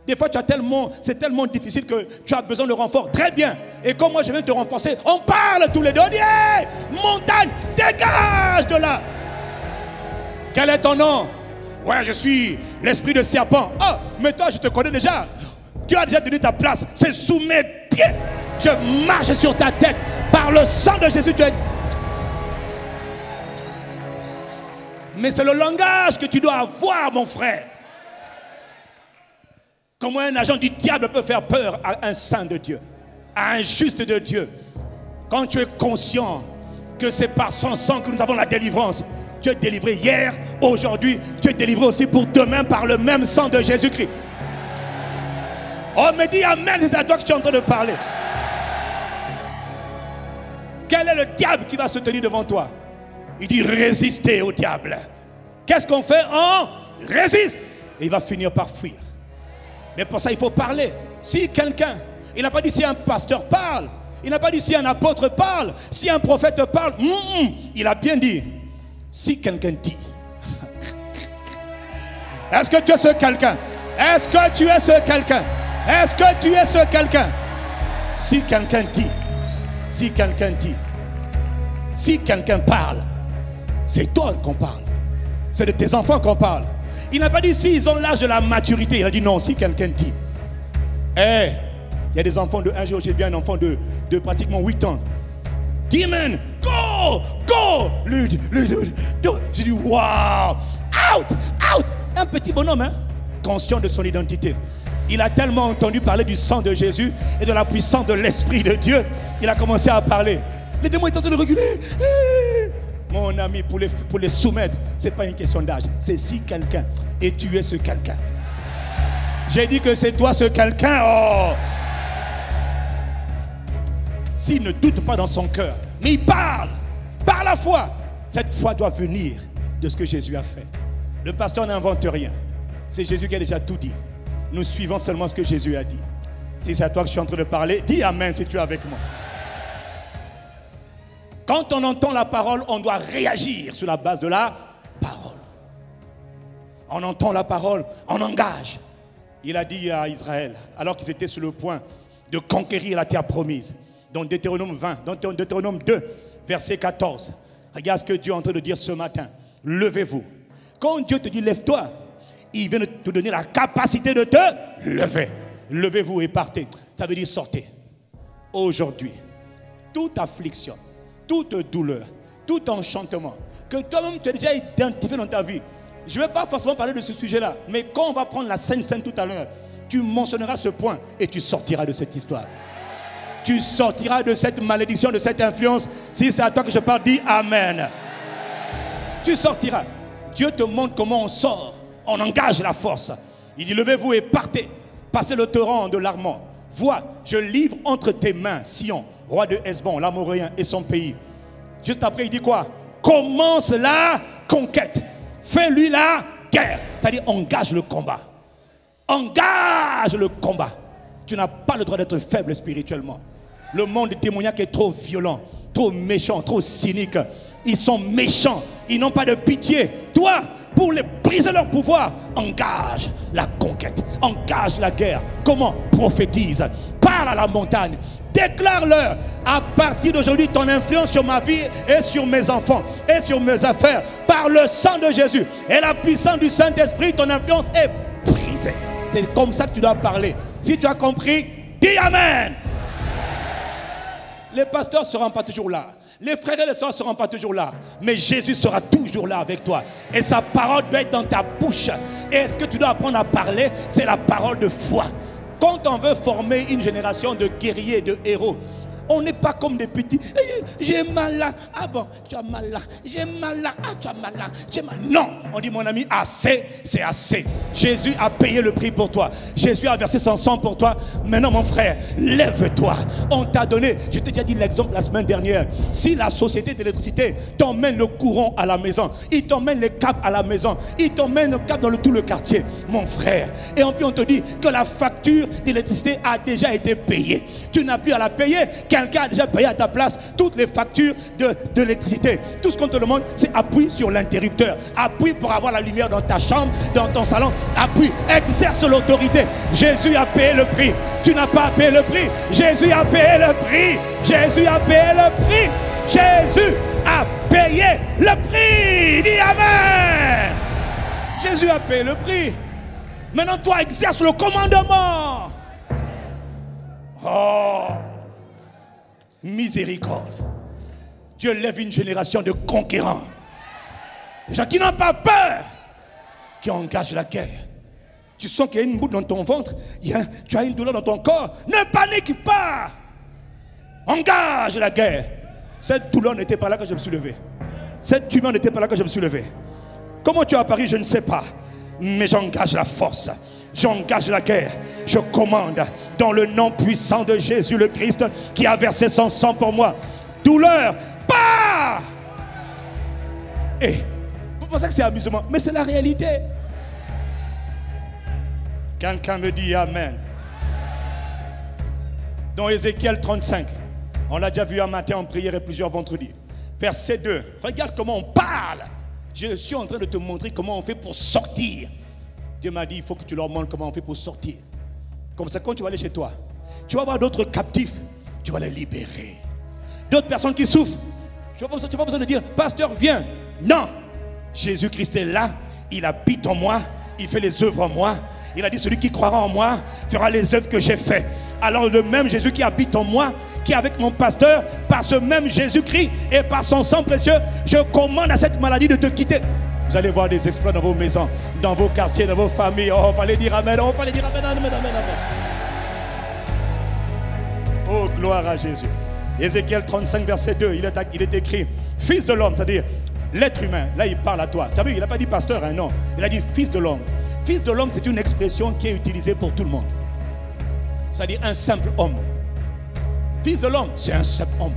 Des fois, c'est tellement difficile que tu as besoin de renfort. Très bien. Et comme moi, je viens te renforcer, on parle tous les deux. On dit, hey, montagne, dégage de là. Quel est ton nom? Ouais, je suis l'esprit de serpent. Oh, mais toi, je te connais déjà. Tu as déjà donné ta place. C'est sous mes pieds. Je marche sur ta tête. Par le sang de Jésus, tu es... Mais c'est le langage que tu dois avoir, mon frère. Comment un agent du diable peut faire peur à un saint de Dieu, à un juste de Dieu? Quand tu es conscient que c'est par son sang que nous avons la délivrance. Tu es délivré hier, aujourd'hui, tu es délivré aussi pour demain par le même sang de Jésus-Christ. Oh, me dis Amen, c'est à toi que je suis en train de parler. Quel est le diable qui va se tenir devant toi? Il dit résister au diable. Qu'est-ce qu'on fait? On résiste. Et il va finir par fuir. Mais pour ça, il faut parler. Si quelqu'un, il n'a pas dit si un pasteur parle, il n'a pas dit si un apôtre parle, si un prophète parle, il a bien dit, si quelqu'un dit. Est-ce que tu es ce quelqu'un? Est-ce que tu es ce quelqu'un? Est-ce que tu es ce quelqu'un? Si quelqu'un dit, si quelqu'un dit, si quelqu'un parle, c'est toi qu'on parle. C'est de tes enfants qu'on parle. Il n'a pas dit s'ils ont l'âge de la maturité. Il a dit non, si quelqu'un dit. Il y a des enfants de un jour, j'ai vu un enfant de pratiquement 8 ans. Demon, go, go. J'ai dit wow, out, out. Un petit bonhomme, hein, conscient de son identité. Il a tellement entendu parler du sang de Jésus et de la puissance de l'Esprit de Dieu. Il a commencé à parler. Les démons étaient en train de reculer. Mon ami, pour les soumettre, ce n'est pas une question d'âge. C'est si quelqu'un, et tu es ce quelqu'un. J'ai dit que c'est toi ce quelqu'un. Oh. S'il ne doute pas dans son cœur, mais il parle par la foi, cette foi doit venir de ce que Jésus a fait. Le pasteur n'invente rien. C'est Jésus qui a déjà tout dit. Nous suivons seulement ce que Jésus a dit. Si c'est à toi que je suis en train de parler, dis Amen si tu es avec moi. Quand on entend la parole, on doit réagir sur la base de la parole. On entend la parole, on engage. Il a dit à Israël, alors qu'ils étaient sur le point de conquérir la terre promise, dans Deutéronome 20, dans Deutéronome 2, verset 14. Regarde ce que Dieu est en train de dire ce matin. Levez-vous. Quand Dieu te dit lève-toi, il vient de te donner la capacité de te lever. Levez-vous et partez. Ça veut dire sortez. Aujourd'hui, toute affliction, toute douleur, tout enchantement que toi-même tu as déjà identifié dans ta vie. Je ne vais pas forcément parler de ce sujet-là, mais quand on va prendre la scène tout à l'heure, tu mentionneras ce point et tu sortiras de cette histoire. Tu sortiras de cette malédiction, de cette influence. Si c'est à toi que je parle, dis Amen. Tu sortiras. Dieu te montre comment on sort. On engage la force. Il dit levez-vous et partez. Passez le torrent de l'Arnon. Vois, je livre entre tes mains Sion, roi de Hesbon, l'Amoréen et son pays. Juste après, il dit quoi? Commence la conquête. Fais-lui la guerre. C'est-à-dire, engage le combat. Engage le combat. Tu n'as pas le droit d'être faible spirituellement. Le monde démoniaque est trop violent, trop méchant, trop cynique. Ils sont méchants. Ils n'ont pas de pitié. Toi, pour les briser leur pouvoir, engage la conquête. Engage la guerre. Comment? Prophétise. Parle à la montagne. Déclare-leur, à partir d'aujourd'hui, ton influence sur ma vie et sur mes enfants et sur mes affaires, par le sang de Jésus et la puissance du Saint-Esprit, ton influence est brisée. C'est comme ça que tu dois parler. Si tu as compris, dis Amen. Les pasteurs ne seront pas toujours là. Les frères et les sœurs ne seront pas toujours là. Mais Jésus sera toujours là avec toi. Et sa parole doit être dans ta bouche. Et ce que tu dois apprendre à parler, c'est la parole de foi. Quand on veut former une génération de guerriers, de héros, on n'est pas comme des petits. J'ai mal là. Ah bon, tu as mal là. J'ai mal là. Ah, tu as mal là. J'ai mal. Non, on dit mon ami, assez, c'est assez. Jésus a payé le prix pour toi. Jésus a versé son sang pour toi. Maintenant, mon frère, lève-toi. On t'a donné, je t'ai déjà dit l'exemple la semaine dernière. Si la société d'électricité t'emmène le courant à la maison, il t'emmène les câbles à la maison, il t'emmène le câble dans tout le quartier, mon frère. Et en plus, on te dit que la facture d'électricité a déjà été payée. Tu n'as plus à la payer. Quelqu'un a déjà payé à ta place toutes les factures de l'électricité. Tout ce qu'on te demande, c'est appuie sur l'interrupteur. Appuie pour avoir la lumière dans ta chambre, dans ton salon. Appuie, exerce l'autorité. Jésus a payé le prix. Tu n'as pas à payer le prix. Jésus a payé le prix. Jésus a payé le prix. Jésus a payé le prix. Dis Amen. Jésus a payé le prix. Maintenant, toi, exerce le commandement. Oh, miséricorde. Dieu lève une génération de conquérants. Des gens qui n'ont pas peur, qui engagent la guerre. Tu sens qu'il y a une boule dans ton ventre, tu as une douleur dans ton corps. Ne panique pas. Engage la guerre. Cette douleur n'était pas là quand je me suis levé. Cette tumeur n'était pas là quand je me suis levé. Comment tu as apparu, je ne sais pas. Mais j'engage la force. J'engage la guerre. Je commande dans le nom puissant de Jésus le Christ qui a versé son sang pour moi. douleur, pars. Et vous pensez que c'est amusement, mais c'est la réalité. Quelqu'un me dit Amen. Dans Ézéchiel 35, on l'a déjà vu un matin en prière et plusieurs vendredis. Verset 2, regarde comment on parle. Je suis en train de te montrer comment on fait pour sortir. Dieu m'a dit, il faut que tu leur montres comment on fait pour sortir. Comme ça, quand tu vas aller chez toi, tu vas voir d'autres captifs, tu vas les libérer. D'autres personnes qui souffrent, tu n'as pas besoin de dire, pasteur, viens. Non, Jésus-Christ est là, il habite en moi, il fait les œuvres en moi. Il a dit, celui qui croira en moi fera les œuvres que j'ai faites. Alors le même Jésus qui habite en moi, qui est avec mon pasteur, par ce même Jésus-Christ et par son sang précieux, je commande à cette maladie de te quitter. Vous allez voir des exploits dans vos maisons, dans vos quartiers, dans vos familles. Oh, fallait dire Amen, oh, fallait dire Amen, Amen, Amen, Amen. Oh, gloire à Jésus. Ézéchiel 35, verset 2, il est écrit, fils de l'homme, c'est-à-dire l'être humain. Là, il parle à toi. Tu as vu, il n'a pas dit pasteur, hein, non. Il a dit fils de l'homme. Fils de l'homme, c'est une expression qui est utilisée pour tout le monde. C'est-à-dire un simple homme. Fils de l'homme, c'est un simple homme.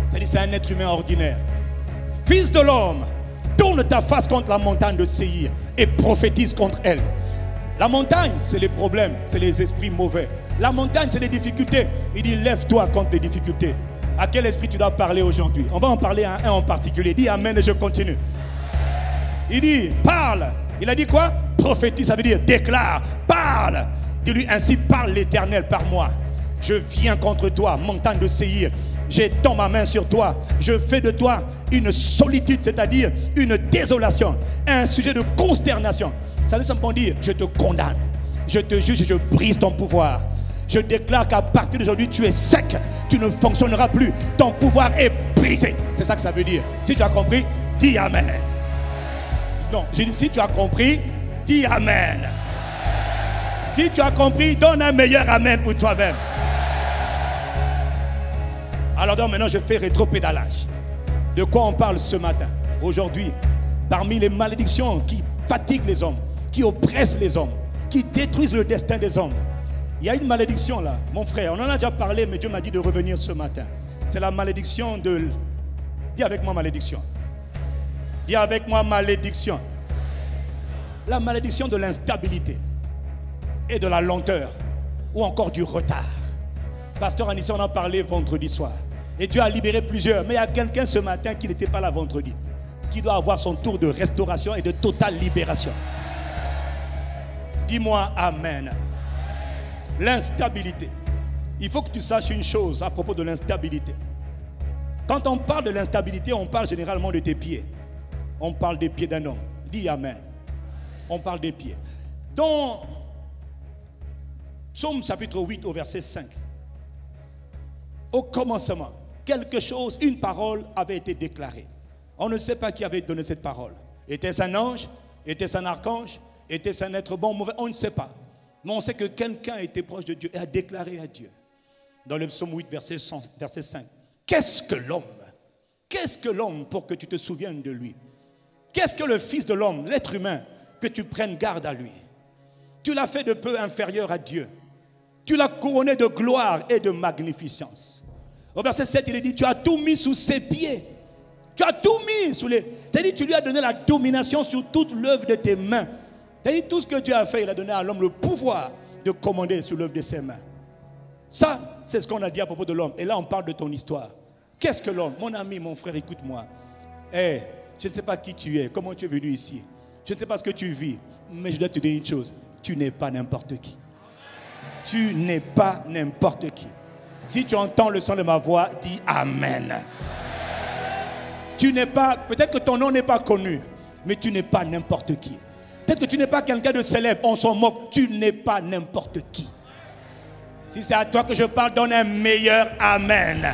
C'est-à-dire c'est un être humain ordinaire. Fils de l'homme, tourne ta face contre la montagne de Séir et prophétise contre elle. La montagne, c'est les problèmes, c'est les esprits mauvais. La montagne, c'est les difficultés. Il dit, lève-toi contre les difficultés. À quel esprit tu dois parler aujourd'hui? On va en parler à un en particulier. Dis Amen et je continue. Il dit, parle. Il a dit quoi? Prophétise, ça veut dire déclare, parle. Dis-lui, ainsi parle l'Éternel par moi. Je viens contre toi, montagne de Séir. J'étends ma main sur toi. Je fais de toi une solitude, c'est-à-dire une désolation, un sujet de consternation. Ça veut simplement dire, je te condamne, je te juge et je brise ton pouvoir. Je déclare qu'à partir d'aujourd'hui, tu es sec, tu ne fonctionneras plus. Ton pouvoir est brisé. C'est ça que ça veut dire. Si tu as compris, dis Amen. Non, j'ai dit, si tu as compris, dis Amen. Si tu as compris, donne un meilleur Amen pour toi-même. Alors donc maintenant, je fais rétropédalage. De quoi on parle ce matin? Aujourd'hui, parmi les malédictions qui fatiguent les hommes, qui oppressent les hommes, qui détruisent le destin des hommes, il y a une malédiction là, mon frère. On en a déjà parlé, mais Dieu m'a dit de revenir ce matin. C'est la malédiction de... Dis avec moi malédiction. Dis avec moi malédiction. La malédiction de l'instabilité et de la lenteur ou encore du retard. Pasteur Anissa, on en a parlé vendredi soir. Et Dieu a libéré plusieurs. Mais il y a quelqu'un ce matin qui n'était pas là vendredi, qui doit avoir son tour de restauration et de totale libération. Dis-moi Amen. L'instabilité. Il faut que tu saches une chose à propos de l'instabilité. Quand on parle de l'instabilité, on parle généralement de tes pieds. On parle des pieds d'un homme. Dis Amen. On parle des pieds. Dans Psaume chapitre 8 au verset 5. Au commencement, quelque chose, une parole avait été déclarée. On ne sait pas qui avait donné cette parole. Était-ce un ange? Était-ce un archange? Était-ce un être bon ou mauvais? On ne sait pas. Mais on sait que quelqu'un était proche de Dieu et a déclaré à Dieu. Dans le psaume 8, verset 5. Qu'est-ce que l'homme? Qu'est-ce que l'homme pour que tu te souviennes de lui? Qu'est-ce que le fils de l'homme, l'être humain, que tu prennes garde à lui? Tu l'as fait de peu inférieur à Dieu. Tu l'as couronné de gloire et de magnificence. Au verset 7, il est dit, tu as tout mis sous ses pieds. Tu as tout mis sous les... C'est-à-dire, tu lui as donné la domination sur toute l'œuvre de tes mains. C'est-à-dire, tout ce que Dieu a fait, il a donné à l'homme le pouvoir de commander sur l'œuvre de ses mains. Ça, c'est ce qu'on a dit à propos de l'homme. Et là, on parle de ton histoire. Qu'est-ce que l'homme? Mon ami, mon frère, écoute-moi. Je ne sais pas qui tu es, comment tu es venu ici. Je ne sais pas ce que tu vis. Mais je dois te dire une chose. Tu n'es pas n'importe qui. Tu n'es pas n'importe qui. Si tu entends le son de ma voix, dis Amen. Tu n'es pas, peut-être que ton nom n'est pas connu, mais tu n'es pas n'importe qui. Peut-être que tu n'es pas quelqu'un de célèbre, on s'en moque. Tu n'es pas n'importe qui. Si c'est à toi que je parle, donne un meilleur Amen.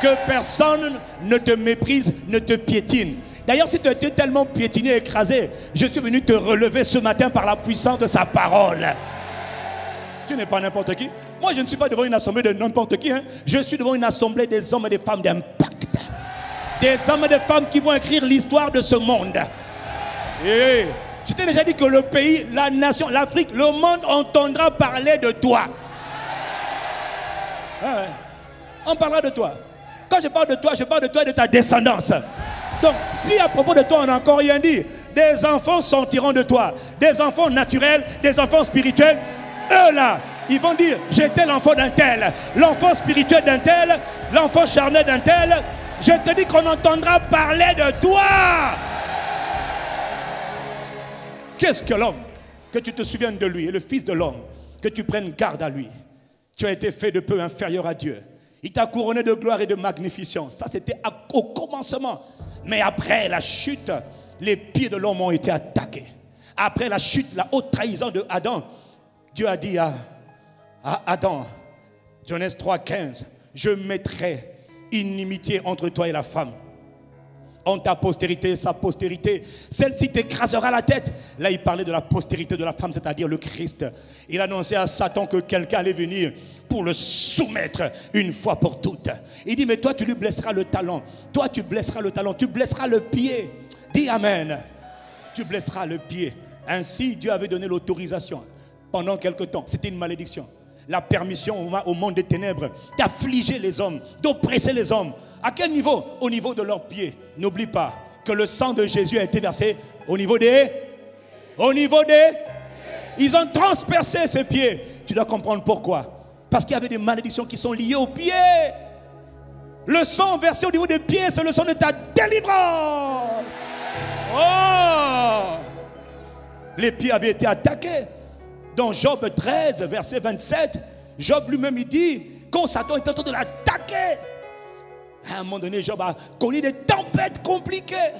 Que personne ne te méprise, ne te piétine. D'ailleurs, si tu étais tellement piétiné, écrasé, je suis venu te relever ce matin par la puissance de sa parole. Tu n'es pas n'importe qui. Moi, je ne suis pas devant une assemblée de n'importe qui. Je suis devant une assemblée des hommes et des femmes d'impact. Des hommes et des femmes qui vont écrire l'histoire de ce monde. Et je t'ai déjà dit que le pays, la nation, l'Afrique, le monde entendra parler de toi. On parlera de toi. Quand je parle de toi et de ta descendance. Donc, si à propos de toi, on n'a encore rien dit, des enfants sortiront de toi. Des enfants naturels, des enfants spirituels. Eux là, ils vont dire, j'étais l'enfant d'un tel, l'enfant spirituel d'un tel, l'enfant charnel d'un tel. Je te dis qu'on entendra parler de toi. Qu'est-ce que l'homme? Que tu te souviennes de lui, et le fils de l'homme, que tu prennes garde à lui. Tu as été fait de peu inférieur à Dieu. Il t'a couronné de gloire et de magnificence. Ça, c'était au commencement. Mais après la chute, les pieds de l'homme ont été attaqués. Après la chute, la haute trahison de Adam, Dieu a dit à Adam, Genèse 3,15, je mettrai inimitié entre toi et la femme. En ta postérité, sa postérité, celle-ci t'écrasera la tête. Là, il parlait de la postérité de la femme, c'est-à-dire le Christ. Il annonçait à Satan que quelqu'un allait venir pour le soumettre une fois pour toutes. Il dit, mais toi, tu lui blesseras le talon. Toi, tu blesseras le talon. Tu blesseras le pied. Dis Amen. Tu blesseras le pied. Ainsi, Dieu avait donné l'autorisation pendant quelque temps. C'était une malédiction. La permission au monde des ténèbres d'affliger les hommes, d'oppresser les hommes. À quel niveau? Au niveau de leurs pieds. N'oublie pas que le sang de Jésus a été versé au niveau des... Ils ont transpercé ses pieds. Tu dois comprendre pourquoi. Parce qu'il y avait des malédictions qui sont liées aux pieds. Le sang versé au niveau des pieds, c'est le sang de ta délivrance. Oh! Les pieds avaient été attaqués. Dans Job 13, verset 27, Job lui-même, il dit, quand Satan est en train de l'attaquer, à un moment donné, Job a connu des tempêtes compliquées.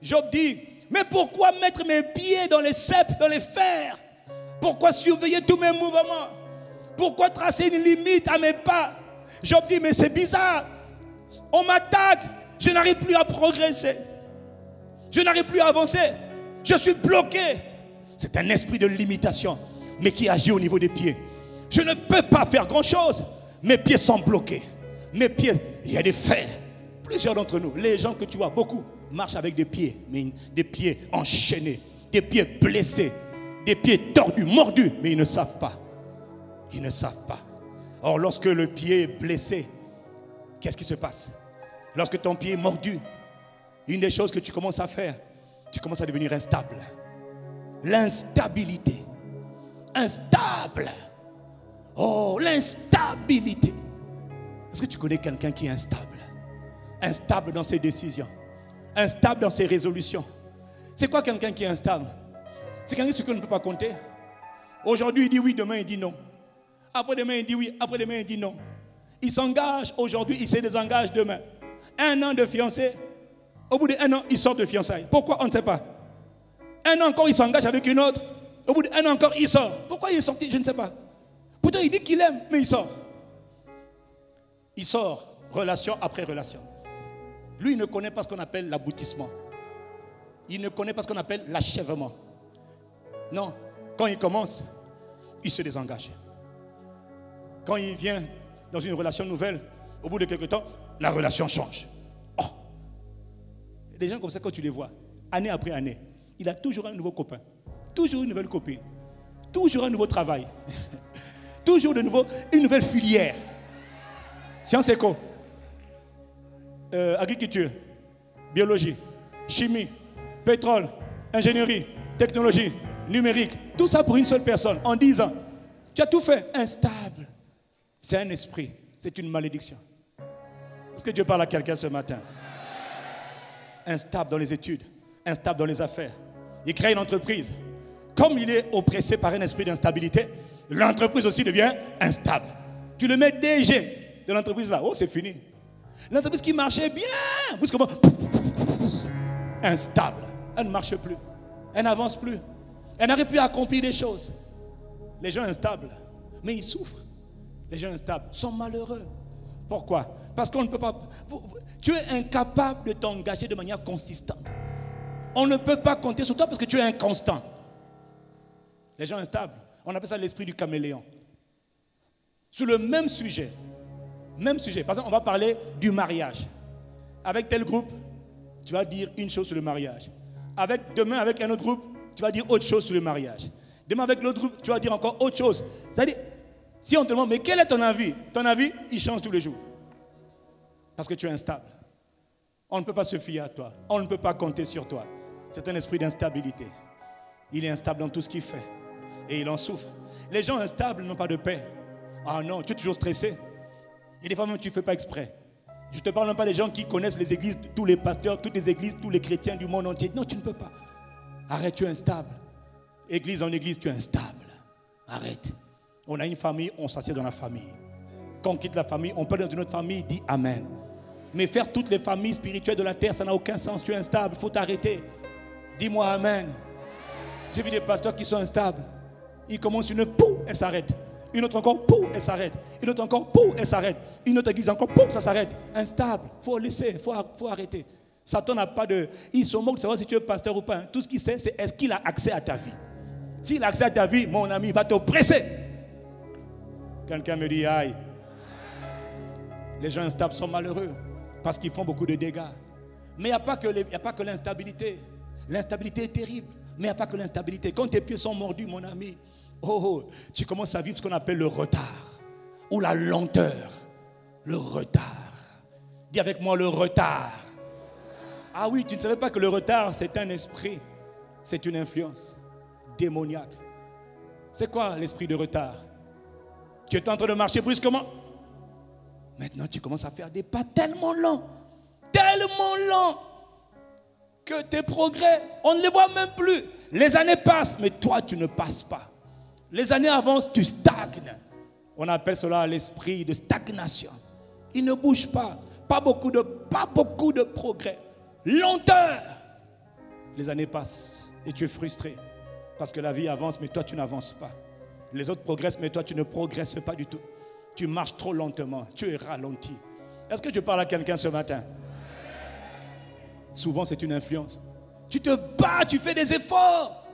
Job dit, mais pourquoi mettre mes pieds dans les ceps, dans les fers? Pourquoi surveiller tous mes mouvements? Pourquoi tracer une limite à mes pas? Job dit, mais c'est bizarre. On m'attaque, je n'arrive plus à progresser. Je n'arrive plus à avancer. Je suis bloqué. C'est un esprit de limitation, mais qui agit au niveau des pieds. Je ne peux pas faire grand-chose. Mes pieds sont bloqués. Mes pieds, il y a des fers. Plusieurs d'entre nous, les gens que tu vois, beaucoup, marchent avec des pieds, mais des pieds enchaînés, des pieds blessés, des pieds tordus, mordus, mais ils ne savent pas. Ils ne savent pas. Or, lorsque le pied est blessé, qu'est-ce qui se passe? Lorsque ton pied est mordu, une des choses que tu commences à faire, tu commences à devenir instable. L'instabilité. Instable. Oh, l'instabilité. Est-ce que tu connais quelqu'un qui est instable? Instable dans ses décisions. Instable dans ses résolutions. C'est quoi quelqu'un qui est instable? C'est quelqu'un sur qui on ne peut pas compter. Aujourd'hui, il dit oui, demain, il dit non. Après-demain, il dit oui, après-demain, il dit non. Il s'engage aujourd'hui, il se désengage demain. 1 an de fiancé, au bout d'1 an, il sort de fiançailles. Pourquoi? On ne sait pas. 1 an encore, il s'engage avec une autre. Au bout d'1 an encore, il sort. Pourquoi il est sorti? Je ne sais pas. Pourtant, il dit qu'il aime, mais il sort. Il sort, relation après relation. Lui, il ne connaît pas ce qu'on appelle l'aboutissement. Il ne connaît pas ce qu'on appelle l'achèvement. Non, quand il commence, il se désengage. Quand il vient dans une relation nouvelle, au bout de quelque temps, la relation change. Oh! Des gens comme ça, quand tu les vois, année après année, il a toujours un nouveau copain, toujours une nouvelle copine, toujours un nouveau travail, toujours de nouveau une nouvelle filière. Sciences éco, agriculture, biologie, chimie, pétrole, ingénierie, technologie, numérique, tout ça pour une seule personne en 10 ans. Tu as tout fait. Instable. C'est un esprit, c'est une malédiction. Est-ce que Dieu parle à quelqu'un ce matin? Instable dans les études, instable dans les affaires. Il crée une entreprise. Comme il est oppressé par un esprit d'instabilité, l'entreprise aussi devient instable. Tu le mets DG de l'entreprise là, oh c'est fini. L'entreprise qui marchait bien, brusquement, instable. Elle ne marche plus, elle n'avance plus, elle n'arrive plus à accomplir des choses. Les gens instables, mais ils souffrent. Les gens instables sont malheureux. Pourquoi? Parce qu'on ne peut pas... Tu es incapable de t'engager de manière consistante. On ne peut pas compter sur toi parce que tu es inconstant. Les gens instables, on appelle ça l'esprit du caméléon. Sur le même sujet. Par exemple, on va parler du mariage. Avec tel groupe, tu vas dire une chose sur le mariage. Demain, avec un autre groupe, tu vas dire autre chose sur le mariage. Demain, avec l'autre groupe, tu vas dire encore autre chose. C'est-à-dire, si on te demande, mais quel est ton avis? Ton avis, il change tous les jours. Parce que tu es instable. On ne peut pas se fier à toi. On ne peut pas compter sur toi. C'est un esprit d'instabilité. Il est instable dans tout ce qu'il fait. Et il en souffre. Les gens instables n'ont pas de paix. Ah non, tu es toujours stressé. Et des fois même tu ne fais pas exprès. Je ne te parle même pas des gens qui connaissent les églises, tous les pasteurs, toutes les églises, tous les chrétiens du monde entier. Non, tu ne peux pas. Arrête, tu es instable. Église en église, tu es instable. Arrête. On a une famille, on s'assied dans la famille. Quand on quitte la famille, on peut dans une autre famille, dit Amen. Mais faire toutes les familles spirituelles de la terre, ça n'a aucun sens. Tu es instable, il faut t'arrêter. Dis-moi Amen. J'ai vu des pasteurs qui sont instables. Ils commencent une pou, elle s'arrête. Une autre encore, pou, elle s'arrête. Une autre encore, pou, elle s'arrête. Une autre église encore, pou, ça s'arrête. Instable, il faut laisser, il faut arrêter. Satan n'a pas de... Il se moque de savoir si tu es pasteur ou pas. Tout ce qu'il sait, c'est est-ce qu'il a accès à ta vie. S'il a accès à ta vie, mon ami, il va te presser. Quelqu'un me dit, aïe. Les gens instables sont malheureux parce qu'ils font beaucoup de dégâts. Mais il n'y a pas que l'instabilité. L'instabilité est terrible. Mais il n'y a pas que l'instabilité. Quand tes pieds sont mordus, mon ami, tu commences à vivre ce qu'on appelle le retard ou la lenteur. Le retard. Dis avec moi le retard. Ah oui, tu ne savais pas que le retard, c'est un esprit. C'est une influence démoniaque. C'est quoi l'esprit de retard? Tu es en train de marcher brusquement. Maintenant, tu commences à faire des pas tellement lents que tes progrès, on ne les voit même plus. Les années passent, mais toi, tu ne passes pas. Les années avancent, tu stagnes. On appelle cela l'esprit de stagnation. Il ne bouge pas. Pas beaucoup de progrès. Lenteur. Les années passent et tu es frustré. Parce que la vie avance, mais toi, tu n'avances pas. Les autres progressent, mais toi, tu ne progresses pas du tout. Tu marches trop lentement. Tu es ralenti. Est-ce que je parle à quelqu'un ce matin? Souvent, c'est une influence. Tu te bats, tu fais des efforts.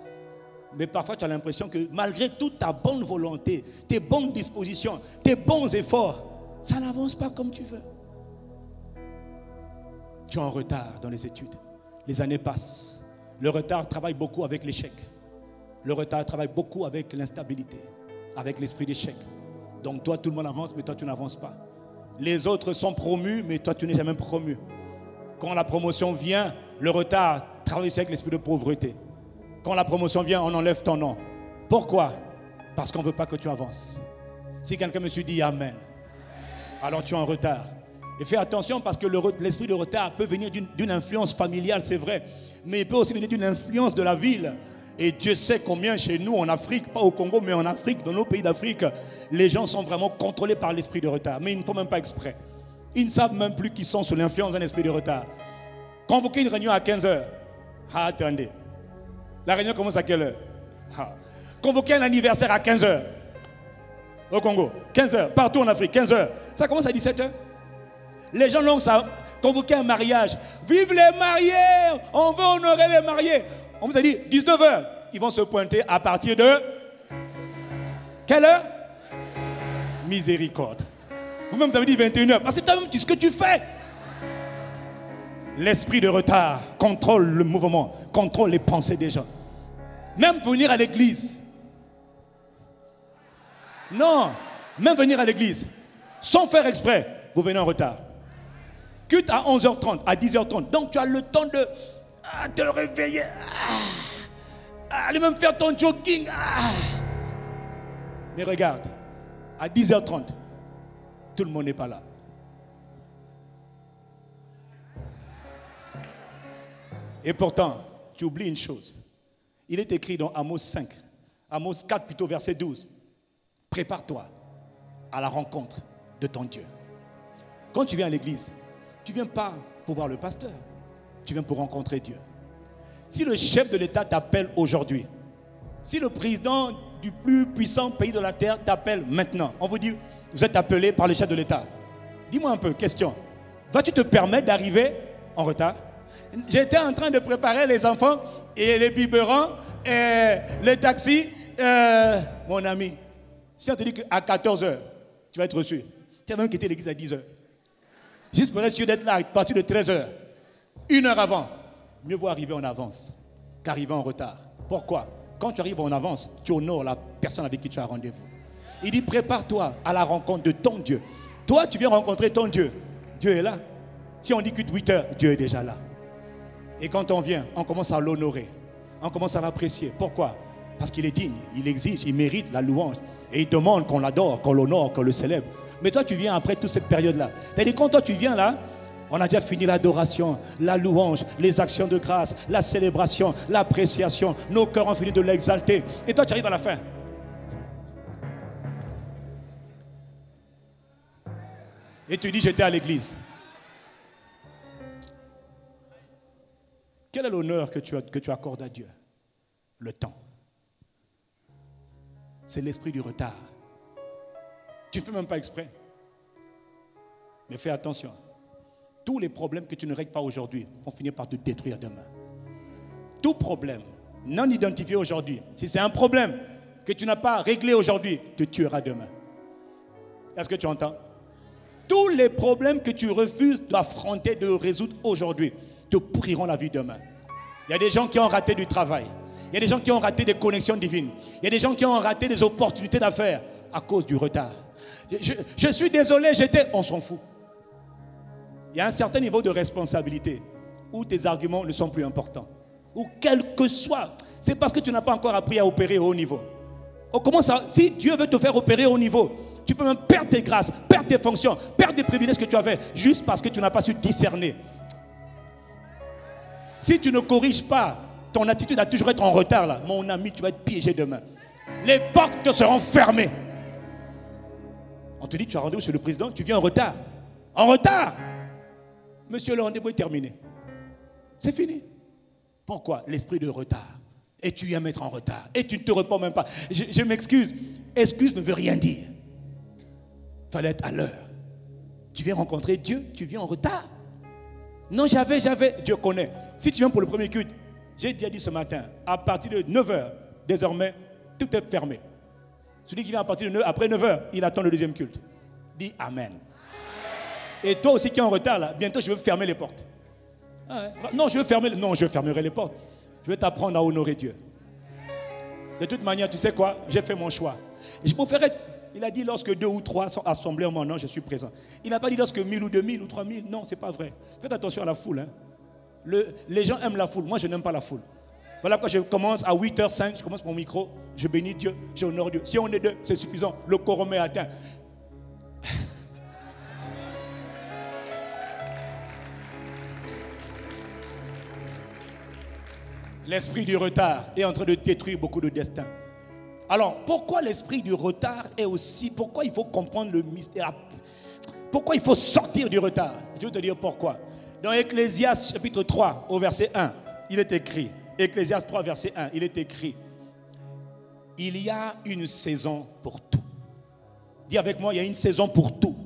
Mais parfois, tu as l'impression que malgré toute ta bonne volonté, tes bonnes dispositions, tes bons efforts, ça n'avance pas comme tu veux. Tu es en retard dans les études. Les années passent. Le retard travaille beaucoup avec l'échec. Le retard travaille beaucoup avec l'instabilité, avec l'esprit d'échec. Donc toi, tout le monde avance, mais toi, tu n'avances pas. Les autres sont promus, mais toi, tu n'es jamais promu. Quand la promotion vient, le retard travaille aussi avec l'esprit de pauvreté. Quand la promotion vient, on enlève ton nom. Pourquoi? Parce qu'on ne veut pas que tu avances. Si quelqu'un me dit Amen, alors tu es en retard. Et fais attention parce que l'esprit de retard peut venir d'une influence familiale, c'est vrai. Mais il peut aussi venir d'une influence de la ville. Et Dieu sait combien chez nous en Afrique, pas au Congo, mais en Afrique, dans nos pays d'Afrique, les gens sont vraiment contrôlés par l'esprit de retard. Mais ils ne font même pas exprès. Ils ne savent même plus qu'ils sont sous l'influence d'un esprit de retard. Convoquer une réunion à 15h. Ah, attendez. La réunion commence à quelle heure? Convoquer un anniversaire à 15h. Au Congo, 15h. Partout en Afrique, 15h. Ça commence à 17h. Les gens l'ont ça. Convoquer un mariage. Vive les mariés! On veut honorer les mariés. On vous a dit 19h. Ils vont se pointer à partir de... Quelle heure? Miséricorde. Vous-même, vous avez dit 21h. Parce que toi-même, tu sais ce que tu fais. L'esprit de retard contrôle le mouvement, contrôle les pensées des gens. Même venir à l'église. Non, même venir à l'église. Sans faire exprès, vous venez en retard. Culte à 11h30, à 10h30. Donc tu as le temps de te réveiller. Aller même faire ton jogging. Mais regarde, à 10h30, tout le monde n'est pas là. Et pourtant, tu oublies une chose. Il est écrit dans Amos 5, Amos 4 plutôt, verset 12. Prépare-toi à la rencontre de ton Dieu. Quand tu viens à l'église, tu ne viens pas pour voir le pasteur. Tu viens pour rencontrer Dieu. Si le chef de l'État t'appelle aujourd'hui, si le président du plus puissant pays de la terre t'appelle maintenant, on vous dit, vous êtes appelé par le chef de l'État. Dis-moi un peu, question. Vas-tu te permettre d'arriver en retard? J'étais en train de préparer les enfants et les biberons et les taxis. Mon ami, si on te dit qu'à 14h, tu vas être reçu, tu as même quitté l'église à 10h. Juste pour être sûr d'être là à partir de 13h. 1 heure avant. Mieux vaut arriver en avance qu'arriver en retard. Pourquoi? Quand tu arrives en avance, tu honores la personne avec qui tu as rendez-vous. Il dit prépare-toi à la rencontre de ton Dieu. Toi, tu viens rencontrer ton Dieu. Dieu est là. Si on dit que 8 heures, Dieu est déjà là. Et quand on vient, on commence à l'honorer. On commence à l'apprécier. Pourquoi? Parce qu'il est digne, il exige, il mérite la louange. Et il demande qu'on l'adore, qu'on l'honore, qu'on le célèbre. Mais toi, tu viens après toute cette période-là. C'est-à-dire, quand toi, tu viens là, on a déjà fini l'adoration, la louange, les actions de grâce, la célébration, l'appréciation. Nos cœurs ont fini de l'exalter. Et toi, tu arrives à la fin. Et tu dis, j'étais à l'église. Quel est l'honneur que tu accordes à Dieu? Le temps. C'est l'esprit du retard. Tu ne fais même pas exprès. Mais fais attention. Tous les problèmes que tu ne règles pas aujourd'hui vont finir par te détruire demain. Tout problème non identifié aujourd'hui, si c'est un problème que tu n'as pas réglé aujourd'hui, te tuera demain. Est-ce que tu entends? Tous les problèmes que tu refuses d'affronter, de résoudre aujourd'hui, te pourriront la vie demain. Il y a des gens qui ont raté du travail. Il y a des gens qui ont raté des connexions divines. Il y a des gens qui ont raté des opportunités d'affaires à cause du retard. Je suis désolé, on s'en fout. Il y a un certain niveau de responsabilité où tes arguments ne sont plus importants. Ou quel que soit, c'est parce que tu n'as pas encore appris à opérer au haut niveau. Si Dieu veut te faire opérer au haut niveau, tu peux même perdre tes grâces, perdre tes fonctions, perdre des privilèges que tu avais juste parce que tu n'as pas su discerner. Si tu ne corriges pas, ton attitude a toujours être en retard là. Mon ami, tu vas être piégé demain. Les portes te seront fermées. On te dit, tu as rendez-vous chez le président, tu viens en retard. En retard. Monsieur, le rendez-vous est terminé. C'est fini. Pourquoi? L'esprit de retard. Et tu viens mettre en retard. Et tu ne te réponds même pas. Je m'excuse. Excuse ne veut rien dire. Il fallait être à l'heure. Tu viens rencontrer Dieu, tu viens en retard. Non, j'avais. Dieu connaît. Si tu viens pour le premier culte, j'ai déjà dit ce matin, à partir de 9h, désormais, tout est fermé. Celui qui vient à partir de 9h, après 9h, il attend le deuxième culte. Dis Amen. Et toi aussi qui es en retard, là, bientôt je veux fermer les portes. Non, je fermerai les portes. Je vais t'apprendre à honorer Dieu. De toute manière, tu sais quoi? J'ai fait mon choix. Et je préférais, il a dit lorsque 2 ou 3 sont assemblés en mon nom, je suis présent. Il n'a pas dit lorsque 1000 ou 2000 ou 3000. Non, ce n'est pas vrai. Faites attention à la foule. Hein. Les gens aiment la foule. Moi, je n'aime pas la foule. Voilà pourquoi je commence à 8h05, je commence mon micro, je bénis Dieu, j'honore Dieu. Si on est 2, c'est suffisant. Le quorum est atteint. L'esprit du retard est en train de détruire beaucoup de destins. Alors, pourquoi l'esprit du retard est aussi... Pourquoi il faut comprendre le mystère? Pourquoi il faut sortir du retard? Je vais te dire pourquoi. Dans Ecclésiaste chapitre 3, au verset 1, il est écrit... Ecclésiaste 3, verset 1, il est écrit... Il y a une saison pour tout. Dis avec moi, il y a une saison pour tout.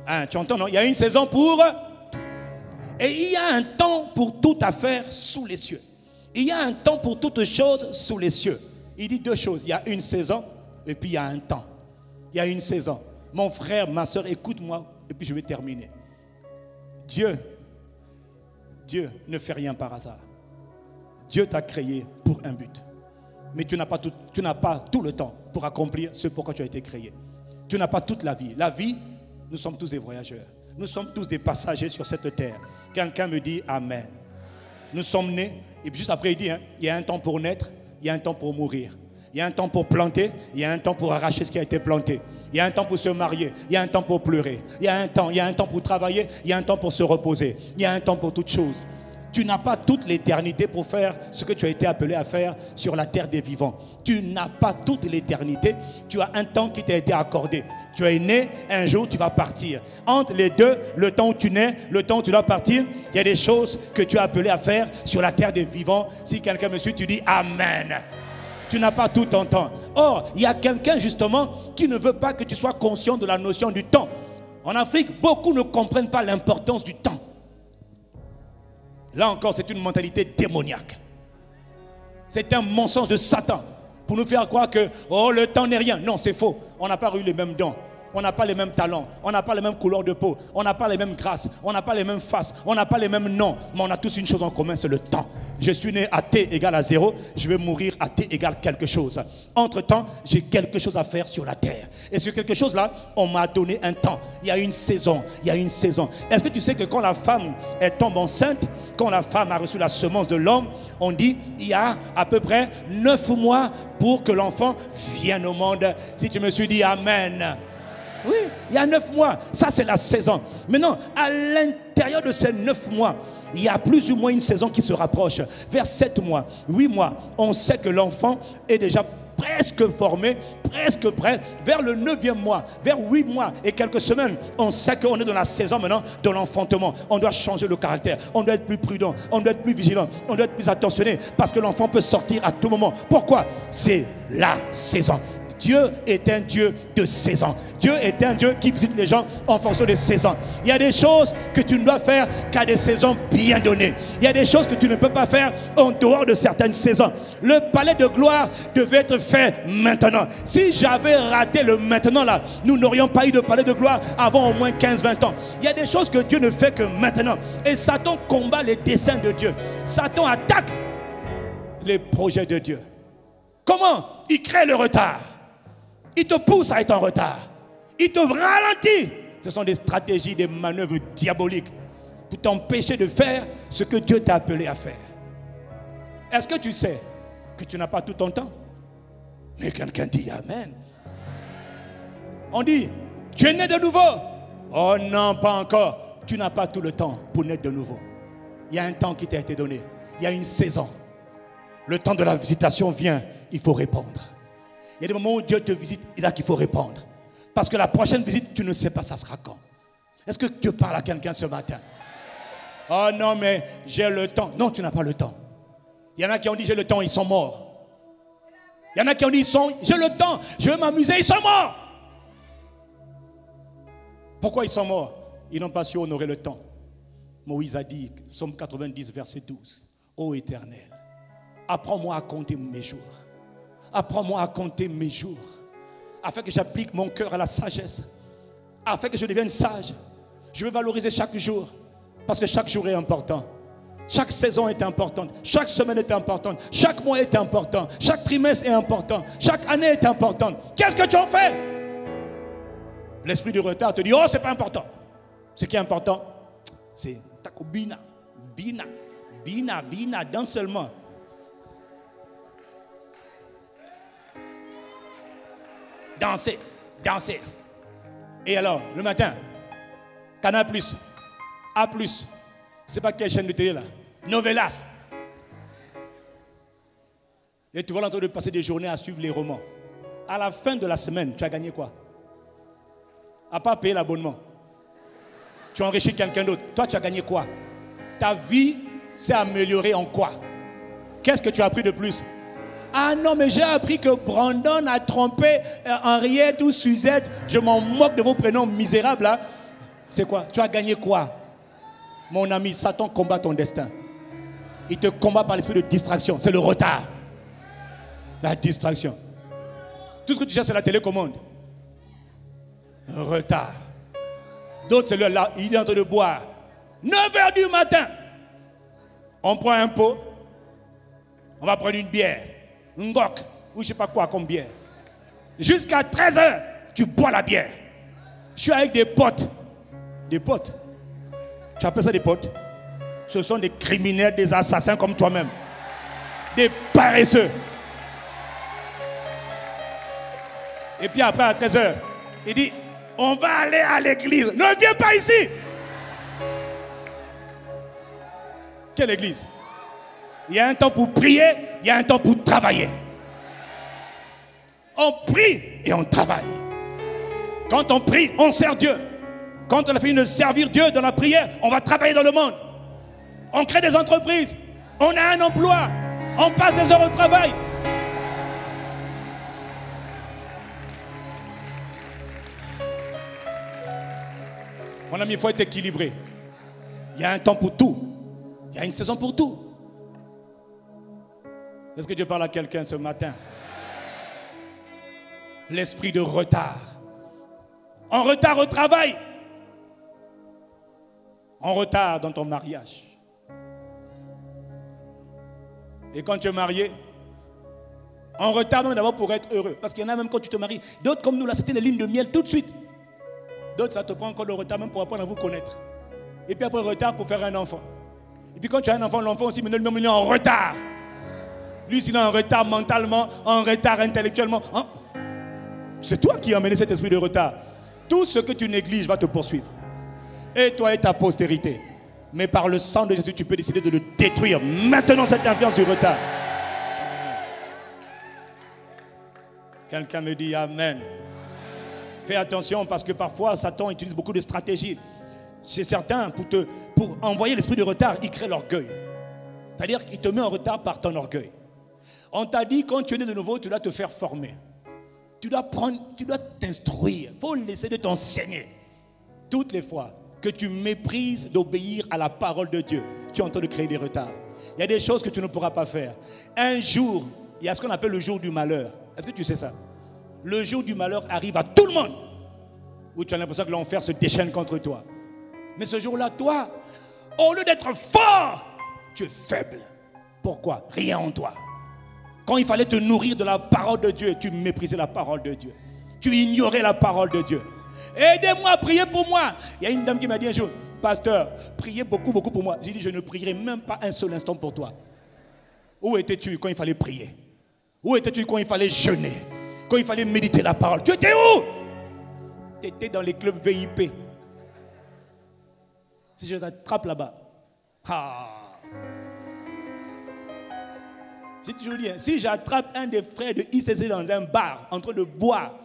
Hein, tu entends, non? Il y a une saison pour... Et il y a un temps pour toute affaire sous les cieux. Il y a un temps pour toute chose sous les cieux. Il dit 2 choses. Il y a une saison et puis il y a un temps. Il y a une saison. Mon frère, ma soeur, écoute-moi et puis je vais terminer. Dieu ne fait rien par hasard. Dieu t'a créé pour un but. Mais tu n'as pas tout le temps pour accomplir ce pourquoi tu as été créé. Tu n'as pas toute la vie. La vie, nous sommes tous des voyageurs. Nous sommes tous des passagers sur cette terre. Quelqu'un me dit Amen. Nous sommes nés, et puis juste après il dit, il y a un temps pour naître, il y a un temps pour mourir. Il y a un temps pour planter, il y a un temps pour arracher ce qui a été planté. Il y a un temps pour se marier, il y a un temps pour pleurer. Il y a un temps pour travailler, il y a un temps pour se reposer. Il y a un temps pour toutes choses. Tu n'as pas toute l'éternité pour faire ce que tu as été appelé à faire sur la terre des vivants. Tu n'as pas toute l'éternité. Tu as un temps qui t'a été accordé. Tu es né, un jour tu vas partir. Entre les deux, le temps où tu nais, le temps où tu dois partir, il y a des choses que tu as appelé à faire sur la terre des vivants. Si quelqu'un me suit, tu dis Amen. Tu n'as pas tout ton temps. Or, il y a quelqu'un justement qui ne veut pas que tu sois conscient de la notion du temps. En Afrique, beaucoup ne comprennent pas l'importance du temps. Là encore, c'est une mentalité démoniaque. C'est un mensonge de Satan pour nous faire croire que le temps n'est rien. Non, c'est faux. On n'a pas eu les mêmes dons. On n'a pas les mêmes talents, on n'a pas les mêmes couleurs de peau, on n'a pas les mêmes grâces, on n'a pas les mêmes faces, on n'a pas les mêmes noms, mais on a tous une chose en commun, c'est le temps. Je suis né à T égale à 0, je vais mourir à T égale quelque chose. Entre-temps, j'ai quelque chose à faire sur la terre. Et sur quelque chose-là, on m'a donné un temps. Il y a une saison, il y a une saison. Est-ce que tu sais que quand la femme elle tombe enceinte, quand la femme a reçu la semence de l'homme, on dit il y a à peu près 9 mois pour que l'enfant vienne au monde. Si tu me suis dit Amen. Oui, il y a 9 mois. Ça, c'est la saison. Maintenant, à l'intérieur de ces 9 mois, il y a plus ou moins une saison qui se rapproche. Vers 7 mois, 8 mois, on sait que l'enfant est déjà presque formé, presque prêt. Vers le 9e mois, vers 8 mois et quelques semaines, on sait qu'on est dans la saison maintenant de l'enfantement. On doit changer le caractère, on doit être plus prudent, on doit être plus vigilant, on doit être plus attentionné parce que l'enfant peut sortir à tout moment. Pourquoi? C'est la saison. Dieu est un Dieu de saison. Dieu est un Dieu qui visite les gens en fonction des saisons. Il y a des choses que tu ne dois faire qu'à des saisons bien données. Il y a des choses que tu ne peux pas faire en dehors de certaines saisons. Le palais de gloire devait être fait maintenant. Si j'avais raté le maintenant là, nous n'aurions pas eu de palais de gloire avant au moins 15-20 ans. Il y a des choses que Dieu ne fait que maintenant. Et Satan combat les desseins de Dieu. Satan attaque les projets de Dieu. Comment? Il crée le retard. Il te pousse à être en retard. Il te ralentit. Ce sont des stratégies, des manœuvres diaboliques pour t'empêcher de faire ce que Dieu t'a appelé à faire. Est-ce que tu sais que tu n'as pas tout ton temps? Mais quelqu'un dit Amen. On dit, tu es né de nouveau. Oh non, pas encore. Tu n'as pas tout le temps pour naître de nouveau. Il y a un temps qui t'a été donné. Il y a une saison. Le temps de la visitation vient, il faut répondre. Il y a des moments où Dieu te visite, il a qu'il faut répondre. Parce que la prochaine visite, tu ne sais pas ça sera quand. Est-ce que Dieu parle à quelqu'un ce matin? Oh non, mais j'ai le temps. Non, tu n'as pas le temps. Il y en a qui ont dit j'ai le temps, ils sont morts. Il y en a qui ont dit j'ai le temps, je vais m'amuser, ils sont morts. Pourquoi ils sont morts? Ils n'ont pas su honorer le temps. Moïse a dit, Psaume 90, verset 12. Ô Éternel, apprends-moi à compter mes jours. Apprends-moi à compter mes jours, afin que j'applique mon cœur à la sagesse, afin que je devienne sage. Je veux valoriser chaque jour, parce que chaque jour est important. Chaque saison est importante, chaque semaine est importante, chaque mois est important, chaque trimestre est important, chaque année est importante. Qu'est-ce que tu en fais? L'esprit du retard te dit, oh, c'est pas important. Ce qui est important, c'est takobina, bina, d'un seulement. Danser. Et alors, le matin, Canal+, A+, je ne sais pas quelle chaîne de télé là, Novelas. Et tu vas en train de passer des journées à suivre les romans. À la fin de la semaine, tu as gagné quoi? À part payer l'abonnement. Tu as enrichi quelqu'un d'autre. Toi, tu as gagné quoi? Ta vie s'est améliorée en quoi? Qu'est-ce que tu as appris de plus? Ah non, mais j'ai appris que Brandon a trompé Henriette ou Suzette. Je m'en moque de vos prénoms misérables là. C'est quoi? Tu as gagné quoi? Mon ami, Satan combat ton destin. Il te combat par l'esprit de distraction. C'est le retard. La distraction. Tout ce que tu cherches, c'est la télécommande. Un retard. D'autres, c'est là, il est en train de boire. 9h du matin. On prend un pot. On va prendre une bière. Un ngok, ou je ne sais pas quoi comme bière. Jusqu'à 13h, tu bois la bière. Je suis avec des potes. Des potes. Tu appelles ça des potes? Ce sont des criminels, des assassins comme toi-même. Des paresseux. Et puis après, à 13h, il dit, on va aller à l'église. Ne viens pas ici. Quelle église? Il y a un temps pour prier, il y a un temps pour travailler. On prie et on travaille. Quand on prie, on sert Dieu. Quand on a fini de servir Dieu dans la prière, on va travailler dans le monde. On crée des entreprises. On a un emploi. On passe des heures au travail. Mon ami, il faut être équilibré. Il y a un temps pour tout. Il y a une saison pour tout. Est-ce que Dieu parle à quelqu'un ce matin? L'esprit de retard. En retard au travail. En retard dans ton mariage. Et quand tu es marié, en retard même d'abord pour être heureux. Parce qu'il y en a même quand tu te maries. D'autres comme nous, là, c'était les lignes de miel tout de suite. D'autres, ça te prend encore le retard même pour apprendre à vous connaître. Et puis après, le retard pour faire un enfant. Et puis quand tu as un enfant, l'enfant aussi, maintenant, il est en retard. Lui, il est en retard mentalement, en retard intellectuellement. C'est toi qui as amené cet esprit de retard. Tout ce que tu négliges va te poursuivre. Et toi et ta postérité. Mais par le sang de Jésus, tu peux décider de le détruire. Maintenant, cette influence du retard. Quelqu'un me dit Amen. Fais attention parce que parfois, Satan utilise beaucoup de stratégies. Chez certains, pour envoyer l'esprit de retard, il crée l'orgueil. C'est-à-dire qu'il te met en retard par ton orgueil. On t'a dit, quand tu es né de nouveau, tu dois te faire former. Tu dois t'instruire. Il faut laisser de t'enseigner. Toutes les fois que tu méprises d'obéir à la parole de Dieu, tu es en train de créer des retards. Il y a des choses que tu ne pourras pas faire. Un jour, il y a ce qu'on appelle le jour du malheur. Est-ce que tu sais ça? Le jour du malheur arrive à tout le monde. Où tu as l'impression que l'enfer se déchaîne contre toi. Mais ce jour-là, toi, au lieu d'être fort, tu es faible. Pourquoi? Rien en toi. Quand il fallait te nourrir de la parole de Dieu, tu méprisais la parole de Dieu. Tu ignorais la parole de Dieu. Aidez-moi à prier pour moi. Il y a une dame qui m'a dit un jour, pasteur, priez beaucoup, beaucoup pour moi. J'ai dit, je ne prierai même pas un seul instant pour toi. Où étais-tu quand il fallait prier? Où étais-tu quand il fallait jeûner? Quand il fallait méditer la parole? Tu étais où? Tu étais dans les clubs VIP. Si je t'attrape là-bas, j'ai toujours dit, si j'attrape un des frères de ICC dans un bar, en train de boire,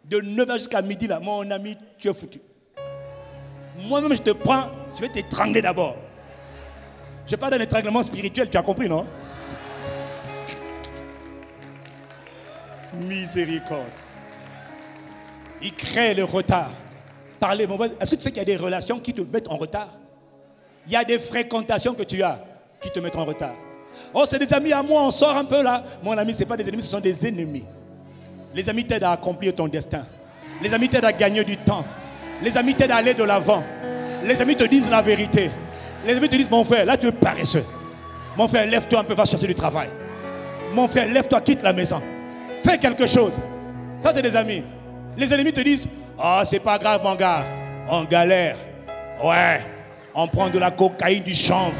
de 9h jusqu'à midi, là, mon ami, tu es foutu. Moi-même, je te prends, je vais t'étrangler d'abord. Je parle d'un étranglement spirituel, tu as compris, non? Miséricorde. Il crée le retard. Parlez, mon voisin. Est-ce que tu sais qu'il y a des relations qui te mettent en retard? Il y a des fréquentations que tu as qui te mettent en retard. Oh, c'est des amis à moi, on sort un peu là. Mon ami, ce n'est pas des ennemis, ce sont des ennemis. Les amis t'aident à accomplir ton destin. Les amis t'aident à gagner du temps. Les amis t'aident à aller de l'avant. Les amis te disent la vérité. Les amis te disent, mon frère, là tu es paresseux. Mon frère, lève-toi un peu, va chercher du travail. Mon frère, lève-toi, quitte la maison. Fais quelque chose. Ça, c'est des amis. Les ennemis te disent, oh, c'est pas grave, mon gars. On galère. Ouais. On prend de la cocaïne, du chanvre.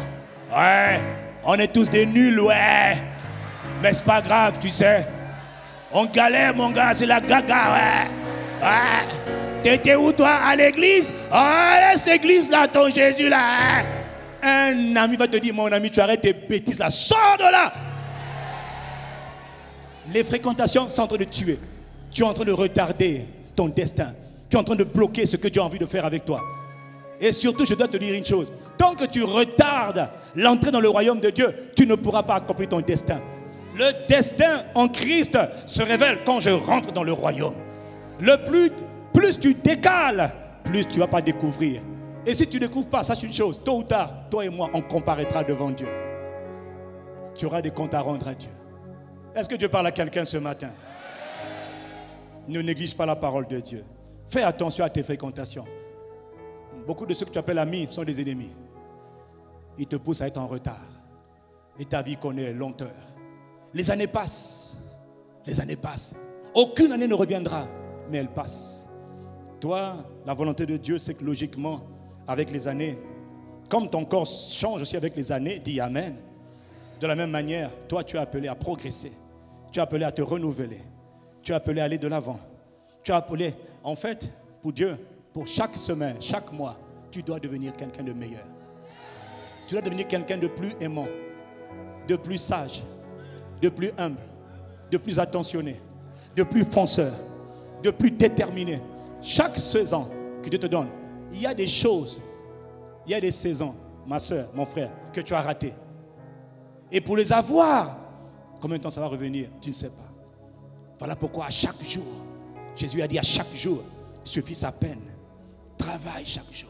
Ouais. On est tous des nuls, ouais. Mais c'est pas grave, tu sais. On galère, mon gars, c'est la gaga, ouais. Ouais. T'étais où, toi, à l'église? Oh, laisse l'église, là, ton Jésus, là. Hein? Un ami va te dire, mon ami, tu arrêtes tes bêtises, là. Sors de là. Les fréquentations sont en train de tuer. Tu es en train de retarder ton destin. Tu es en train de bloquer ce que Dieu a envie de faire avec toi. Et surtout, je dois te dire une chose. Tant que tu retardes l'entrée dans le royaume de Dieu, tu ne pourras pas accomplir ton destin. Le destin en Christ se révèle quand je rentre dans le royaume. Plus tu décales, plus tu ne vas pas découvrir. Et si tu ne découvres pas, sache une chose, tôt ou tard, toi et moi, on comparaîtra devant Dieu. Tu auras des comptes à rendre à Dieu. Est-ce que Dieu parle à quelqu'un ce matin? Ne néglige pas la parole de Dieu. Fais attention à tes fréquentations. Beaucoup de ceux que tu appelles amis sont des ennemis. Ils te poussent à être en retard. Et ta vie connaît lenteur. Les années passent. Les années passent. Aucune année ne reviendra, mais elle passe. Toi, la volonté de Dieu, c'est que logiquement, avec les années, comme ton corps change aussi avec les années, dis Amen. De la même manière, toi, tu es appelé à progresser. Tu es appelé à te renouveler. Tu es appelé à aller de l'avant. Tu es appelé, en fait, pour Dieu, pour chaque semaine, chaque mois, tu dois devenir quelqu'un de meilleur. Tu dois devenir quelqu'un de plus aimant, de plus sage, de plus humble, de plus attentionné, de plus fonceur, de plus déterminé. Chaque saison que Dieu te donne, il y a des choses, il y a des saisons, ma soeur, mon frère, que tu as ratées. Et pour les avoir, combien de temps ça va revenir? Tu ne sais pas. Voilà pourquoi à chaque jour, Jésus a dit à chaque jour, suffit sa peine. Travaille chaque jour.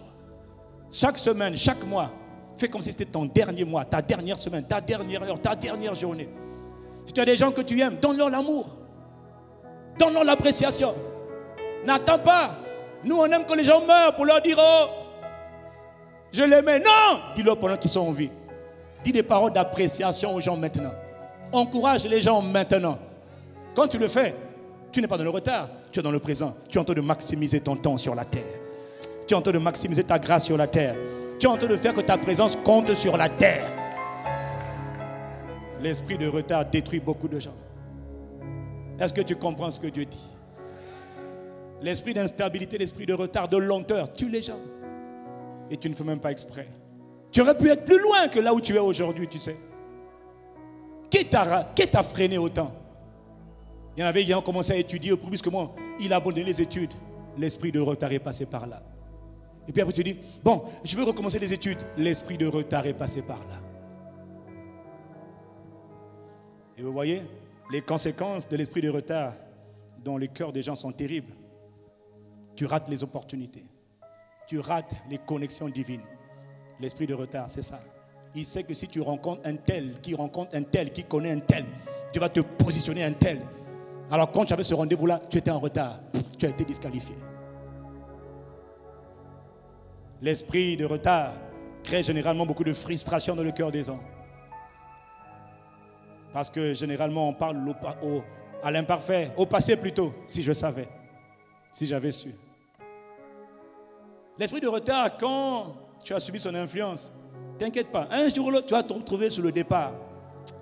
Chaque semaine, chaque mois, fais comme si c'était ton dernier mois, ta dernière semaine, ta dernière heure, ta dernière journée. Si tu as des gens que tu aimes, donne-leur l'amour. Donne-leur l'appréciation. N'attends pas. Nous, on aime que les gens meurent pour leur dire, oh, je l'aimais. Non! Dis-leur pendant qu'ils sont en vie. Dis des paroles d'appréciation aux gens maintenant. Encourage les gens maintenant. Quand tu le fais, tu n'es pas dans le retard, tu es dans le présent. Tu es en train de maximiser ton temps sur la terre. Tu es en train de maximiser ta grâce sur la terre. Tu es en train de faire que ta présence compte sur la terre. L'esprit de retard détruit beaucoup de gens. Est-ce que tu comprends ce que Dieu dit? L'esprit d'instabilité, l'esprit de retard, de lenteur, tue les gens. Et tu ne fais même pas exprès. Tu aurais pu être plus loin que là où tu es aujourd'hui, tu sais. Qui t'a freiné autant? Il y en avait qui ont commencé à étudier au plus brusquement. Il a abandonné les études. L'esprit de retard est passé par là. Et puis après tu dis, bon, je veux recommencer les études. L'esprit de retard est passé par là. Et vous voyez, les conséquences de l'esprit de retard dans les cœurs des gens sont terribles. Tu rates les opportunités. Tu rates les connexions divines. L'esprit de retard, c'est ça. Il sait que si tu rencontres un tel, qui connaît un tel, tu vas te positionner un tel. Alors quand tu avais ce rendez-vous-là, tu étais en retard. Tu as été disqualifié. L'esprit de retard crée généralement beaucoup de frustration dans le cœur des hommes. Parce que généralement on parle à l'imparfait, au passé plutôt, si je savais, si j'avais su. L'esprit de retard, quand tu as subi son influence, t'inquiète pas, un jour ou l'autre, tu vas te retrouver sur le départ.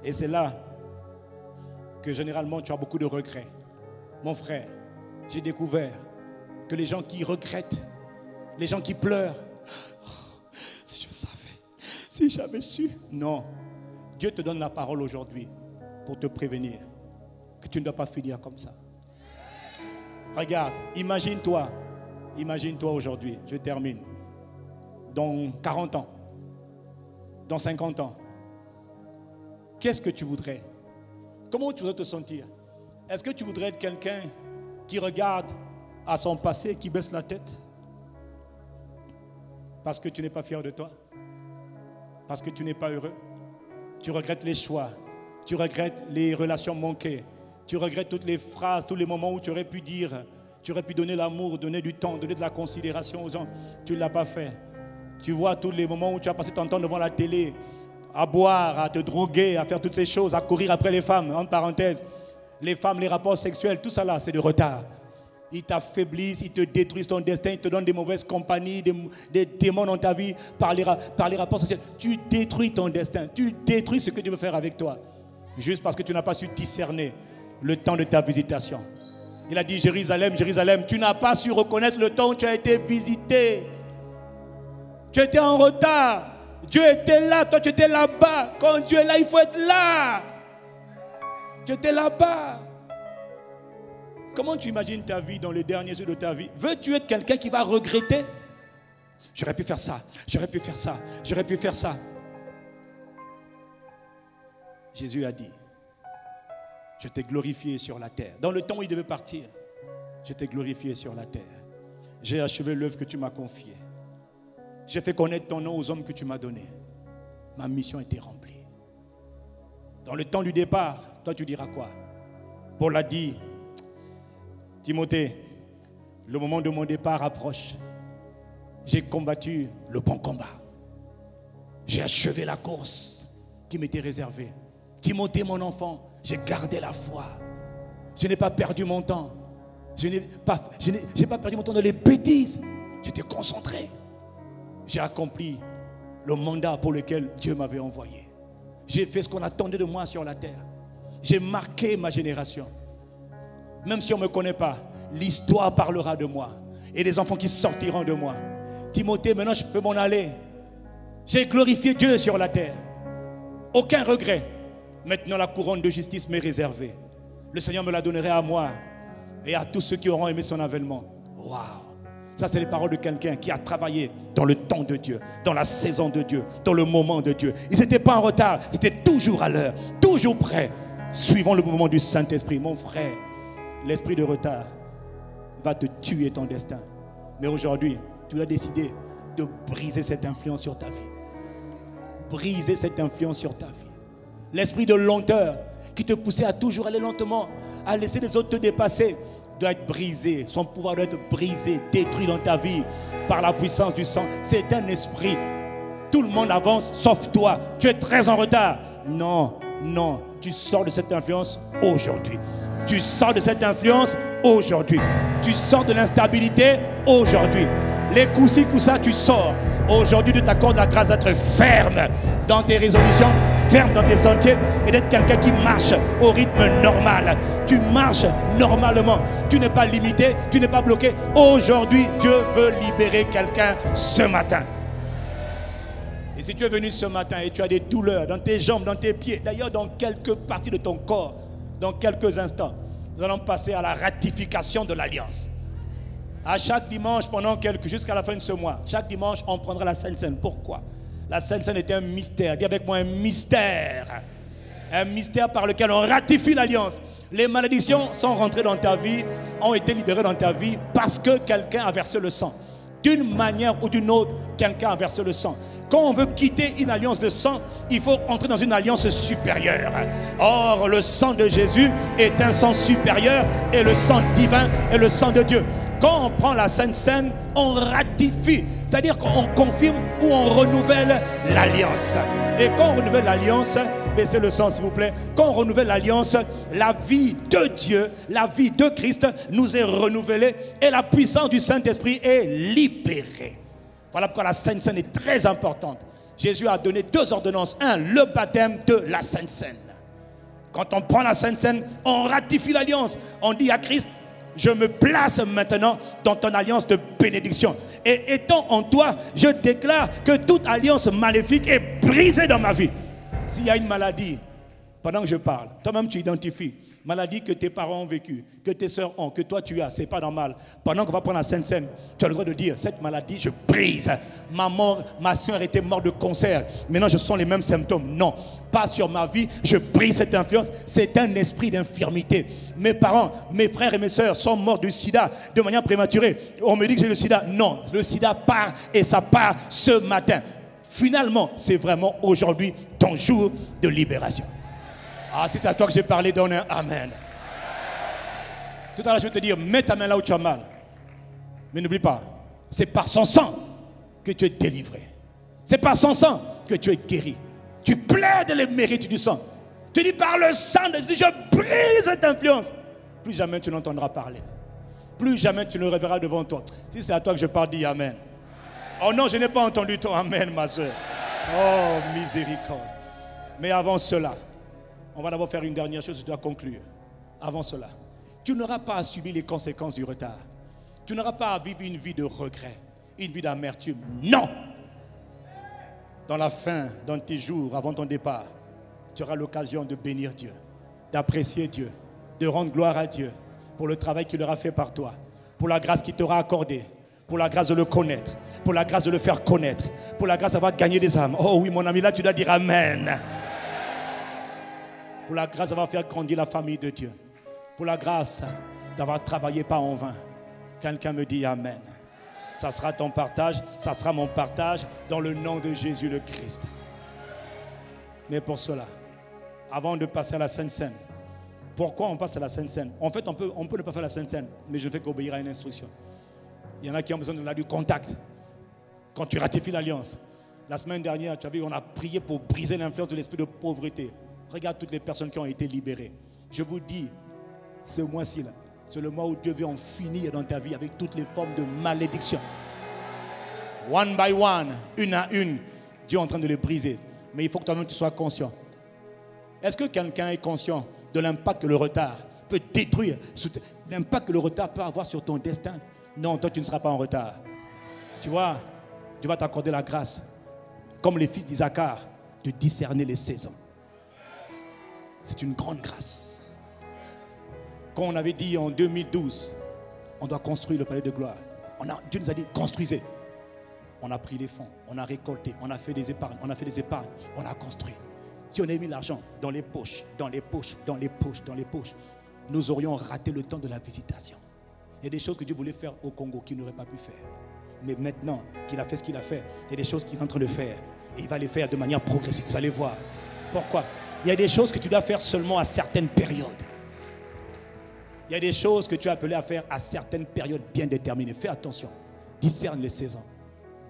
Et c'est là que généralement tu as beaucoup de regrets. Mon frère, j'ai découvert que les gens qui regrettent, les gens qui pleurent, oh, si je savais, si j'avais su. Non, Dieu te donne la parole aujourd'hui pour te prévenir que tu ne dois pas finir comme ça. Regarde, imagine-toi aujourd'hui, je termine, dans 40 ans, dans 50 ans, qu'est-ce que tu voudrais? Comment tu voudrais te sentir? Est-ce que tu voudrais être quelqu'un qui regarde à son passé, qui baisse la tête? Parce que tu n'es pas fier de toi? Parce que tu n'es pas heureux? Tu regrettes les choix, tu regrettes les relations manquées, tu regrettes toutes les phrases, tous les moments où tu aurais pu dire, tu aurais pu donner l'amour, donner du temps, donner de la considération aux gens. Tu ne l'as pas fait. Tu vois tous les moments où tu as passé ton temps devant la télé, à boire, à te droguer, à faire toutes ces choses, à courir après les femmes, entre parenthèses. Les femmes, les rapports sexuels, tout ça là, c'est du retard. Ils t'affaiblissent, ils te détruisent ton destin, ils te donnent des mauvaises compagnies, des démons dans ta vie par les rapports sexuels. Tu détruis ton destin, tu détruis ce que Dieu veut faire avec toi. Juste parce que tu n'as pas su discerner le temps de ta visitation. Il a dit, Jérusalem, Jérusalem, tu n'as pas su reconnaître le temps où tu as été visité. Tu étais en retard. Dieu était là, toi tu étais là-bas. Quand Dieu est là, il faut être là. Tu étais là-bas. Comment tu imagines ta vie dans les derniers jours de ta vie? Veux-tu être quelqu'un qui va regretter? J'aurais pu faire ça, j'aurais pu faire ça, j'aurais pu faire ça. Jésus a dit, je t'ai glorifié sur la terre. Dans le temps où il devait partir, je t'ai glorifié sur la terre. J'ai achevé l'œuvre que tu m'as confiée. J'ai fait connaître ton nom aux hommes que tu m'as donnés. Ma mission a été remplie. Dans le temps du départ, toi tu diras quoi? Paul a dit, Timothée, le moment de mon départ approche. J'ai combattu le bon combat. J'ai achevé la course qui m'était réservée. Timothée, mon enfant, j'ai gardé la foi. Je n'ai pas perdu mon temps. Je n'ai pas perdu mon temps dans les bêtises. J'étais concentré. J'ai accompli le mandat pour lequel Dieu m'avait envoyé. J'ai fait ce qu'on attendait de moi sur la terre. J'ai marqué ma génération. Même si on ne me connaît pas, l'histoire parlera de moi. Et les enfants qui sortiront de moi. Timothée, maintenant je peux m'en aller. J'ai glorifié Dieu sur la terre. Aucun regret. Maintenant la couronne de justice m'est réservée. Le Seigneur me la donnerait à moi et à tous ceux qui auront aimé son avènement. Waouh! Ça c'est les paroles de quelqu'un qui a travaillé dans le temps de Dieu, dans la saison de Dieu, dans le moment de Dieu. Ils n'étaient pas en retard, c'était toujours à l'heure, toujours prêt. Suivons le mouvement du Saint-Esprit. Mon frère, l'esprit de retard va te tuer ton destin. Mais aujourd'hui, tu as décidé de briser cette influence sur ta vie. Briser cette influence sur ta vie. L'esprit de lenteur qui te poussait à toujours aller lentement, à laisser les autres te dépasser. doit être brisé. Son pouvoir doit être brisé, détruit dans ta vie par la puissance du sang. C'est un esprit. Tout le monde avance, sauf toi. Tu es très en retard. Non, non. Tu sors de cette influence aujourd'hui. Tu sors de cette influence aujourd'hui. Tu sors de l'instabilité aujourd'hui. Les coups-ci, coups-ça, tu sors. Aujourd'hui, Dieu t'accorde la grâce d'être ferme dans tes résolutions, ferme dans tes sentiers et d'être quelqu'un qui marche au rythme normal. Tu marches normalement. Tu n'es pas limité, tu n'es pas bloqué. Aujourd'hui, Dieu veut libérer quelqu'un ce matin. Et si tu es venu ce matin et tu as des douleurs dans tes jambes, dans tes pieds, d'ailleurs dans quelques parties de ton corps, dans quelques instants, nous allons passer à la ratification de l'alliance. À chaque dimanche, jusqu'à la fin de ce mois, chaque dimanche, on prendra la Sainte Seine. Pourquoi? La Sainte Seine est un mystère. Dis avec moi un mystère. Un mystère par lequel on ratifie l'alliance. Les malédictions sont rentrées dans ta vie, ont été libérées dans ta vie parce que quelqu'un a versé le sang. D'une manière ou d'une autre, quelqu'un a versé le sang. Quand on veut quitter une alliance de sang, il faut entrer dans une alliance supérieure. Or, le sang de Jésus est un sang supérieur et le sang divin est le sang de Dieu. Quand on prend la Sainte Seine, on ratifie, c'est-à-dire qu'on confirme ou on renouvelle l'alliance. Et quand on renouvelle l'alliance, baissez le sang s'il vous plaît, quand on renouvelle l'alliance, la vie de Dieu, la vie de Christ nous est renouvelée et la puissance du Saint-Esprit est libérée. Voilà pourquoi la Sainte Seine est très importante. Jésus a donné 2 ordonnances. 1, le baptême, 2, la Sainte Seine. Quand on prend la Sainte Seine, on ratifie l'alliance. On dit à Christ, je me place maintenant dans ton alliance de bénédiction. Et étant en toi, je déclare que toute alliance maléfique est brisée dans ma vie. S'il y a une maladie, pendant que je parle, toi-même tu identifies. Maladie que tes parents ont vécu, que tes soeurs ont, que toi tu as, c'est pas normal. Pendant qu'on va prendre la Sainte Seine, tu as le droit de dire, cette maladie, je brise. Ma soeur était morte de cancer. Maintenant, je sens les mêmes symptômes. Non, pas sur ma vie, je brise cette influence. C'est un esprit d'infirmité. Mes parents, mes frères et mes soeurs sont morts du sida de manière prématurée. On me dit que j'ai le sida. Non, le sida part et ça part ce matin. Finalement, c'est vraiment aujourd'hui ton jour de libération. Ah, si c'est à toi que j'ai parlé, donne un amen. Tout à l'heure, je vais te dire, mets ta main là où tu as mal. Mais n'oublie pas, c'est par son sang que tu es délivré. C'est par son sang que tu es guéri. Tu plaides les mérites du sang. Tu dis par le sang de Jésus, je brise cette influence. Plus jamais tu n'entendras parler. Plus jamais tu le reverras devant toi. Si c'est à toi que je parle, dis amen. Oh non, je n'ai pas entendu ton amen, ma soeur. Oh, miséricorde. Mais avant cela, on va d'abord faire une dernière chose, je dois conclure. Avant cela, tu n'auras pas à subir les conséquences du retard. Tu n'auras pas à vivre une vie de regret, une vie d'amertume. Non! Dans la fin, dans tes jours, avant ton départ, tu auras l'occasion de bénir Dieu, d'apprécier Dieu, de rendre gloire à Dieu pour le travail qu'il aura fait par toi, pour la grâce qu'il t'aura accordée, pour la grâce de le connaître, pour la grâce de le faire connaître, pour la grâce d'avoir gagné des âmes. Oh oui, mon ami, là tu dois dire amen. Pour la grâce d'avoir fait grandir la famille de Dieu. Pour la grâce d'avoir travaillé pas en vain. Quelqu'un me dit amen. Ça sera ton partage, ça sera mon partage dans le nom de Jésus le Christ. Mais pour cela, avant de passer à la Sainte Seine, pourquoi on passe à la Sainte Seine? En fait, on peut ne pas faire la Sainte Seine, mais je ne fais qu'obéir à une instruction. Il y en a qui ont besoin de du contact. Quand tu ratifies l'alliance. La semaine dernière, tu as vu, on a prié pour briser l'influence de l'esprit de pauvreté. Regarde toutes les personnes qui ont été libérées. Je vous dis, ce mois-ci, c'est le mois où Dieu veut en finir dans ta vie avec toutes les formes de malédiction. One by one, une à une, Dieu est en train de les briser. Mais il faut que toi-même tu sois conscient. Est-ce que quelqu'un est conscient de l'impact que le retard peut détruire, l'impact que le retard peut avoir sur ton destin? Non, toi tu ne seras pas en retard. Tu vois, Dieu va t'accorder la grâce, comme les fils d'Isaacar, de discerner les saisons. C'est une grande grâce. Quand on avait dit en 2012, on doit construire le palais de gloire. Dieu nous a dit, construisez. On a pris les fonds, on a récolté, on a fait des épargnes, on a construit. Si on avait mis l'argent dans les poches, nous aurions raté le temps de la visitation. Il y a des choses que Dieu voulait faire au Congo qu'il n'aurait pas pu faire. Mais maintenant qu'il a fait ce qu'il a fait, il y a des choses qu'il est en train de faire. Et il va les faire de manière progressive. Vous allez voir. Pourquoi? Il y a des choses que tu dois faire seulement à certaines périodes. Il y a des choses que tu es appelé à faire à certaines périodes bien déterminées. Fais attention. Discerne les saisons.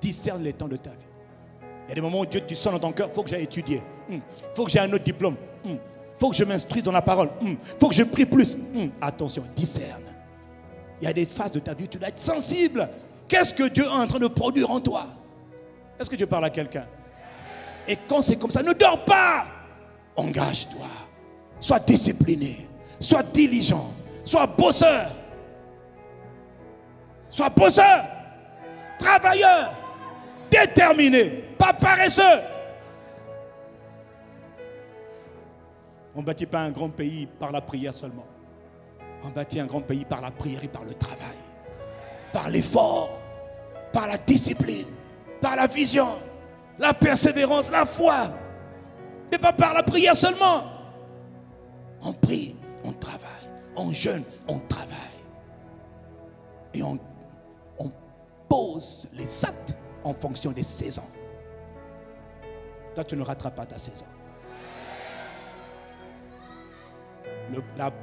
Discerne les temps de ta vie. Il y a des moments où Dieu te sonne dans ton cœur, il faut que j'aille étudier. Il faut que j'ai un autre diplôme. Il faut que je m'instruise dans la parole. Il faut que je prie plus. Attention, discerne. Il y a des phases de ta vie où tu dois être sensible. Qu'est-ce que Dieu est en train de produire en toi? Est-ce que Dieu parle à quelqu'un? Et quand c'est comme ça, ne dors pas. Engage-toi. Sois discipliné. Sois diligent. Sois bosseur. Sois bosseur. Travailleur. Déterminé. Pas paresseux. On ne bâtit pas un grand pays par la prière seulement. On bâtit un grand pays par la prière et par le travail. Par l'effort. Par la discipline. Par la vision. La persévérance. La foi. Mais pas par la prière seulement. On prie, on travaille. On jeûne, on travaille. Et on pose les actes en fonction des saisons. Toi, tu ne rateras pas ta saison.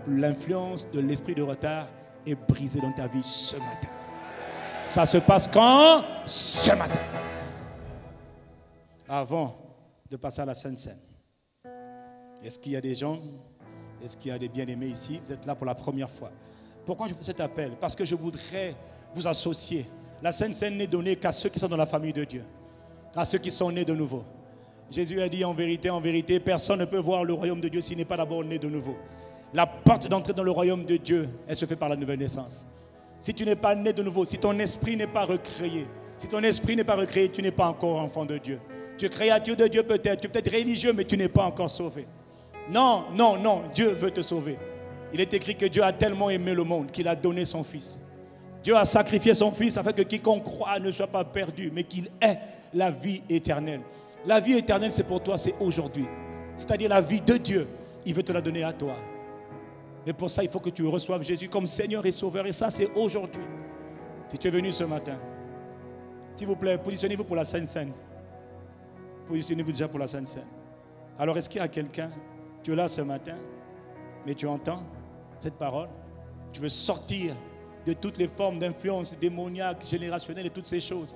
L'influence de l'esprit de retard est brisée dans ta vie ce matin. Ça se passe quand? Ce matin. Avant de passer à la Sainte Seine. Est-ce qu'il y a des gens, est-ce qu'il y a des bien-aimés ici? Vous êtes là pour la première fois. Pourquoi je fais cet appel? Parce que je voudrais vous associer. La Sainte Seine n'est donnée qu'à ceux qui sont dans la famille de Dieu, à ceux qui sont nés de nouveau. Jésus a dit en vérité, personne ne peut voir le royaume de Dieu s'il n'est pas d'abord né de nouveau. La porte d'entrée dans le royaume de Dieu, elle se fait par la nouvelle naissance. Si tu n'es pas né de nouveau, si ton esprit n'est pas recréé, si ton esprit n'est pas recréé, tu n'es pas encore enfant de Dieu. Tu es créature de Dieu peut-être, tu es peut-être religieux, mais tu n'es pas encore sauvé. Non, non, non, Dieu veut te sauver. Il est écrit que Dieu a tellement aimé le monde qu'il a donné son Fils. Dieu a sacrifié son Fils afin que quiconque croit ne soit pas perdu, mais qu'il ait la vie éternelle. La vie éternelle, c'est pour toi, c'est aujourd'hui. C'est-à-dire la vie de Dieu. Il veut te la donner à toi. Mais pour ça, il faut que tu reçoives Jésus comme Seigneur et Sauveur. Et ça, c'est aujourd'hui. Si tu es venu ce matin, s'il vous plaît, positionnez-vous pour la Sainte Seine. Positionnez-vous déjà pour la Sainte Seine. Alors, est-ce qu'il y a quelqu'un, tu es là ce matin, mais tu entends cette parole? Tu veux sortir de toutes les formes d'influence démoniaque, générationnelle et toutes ces choses.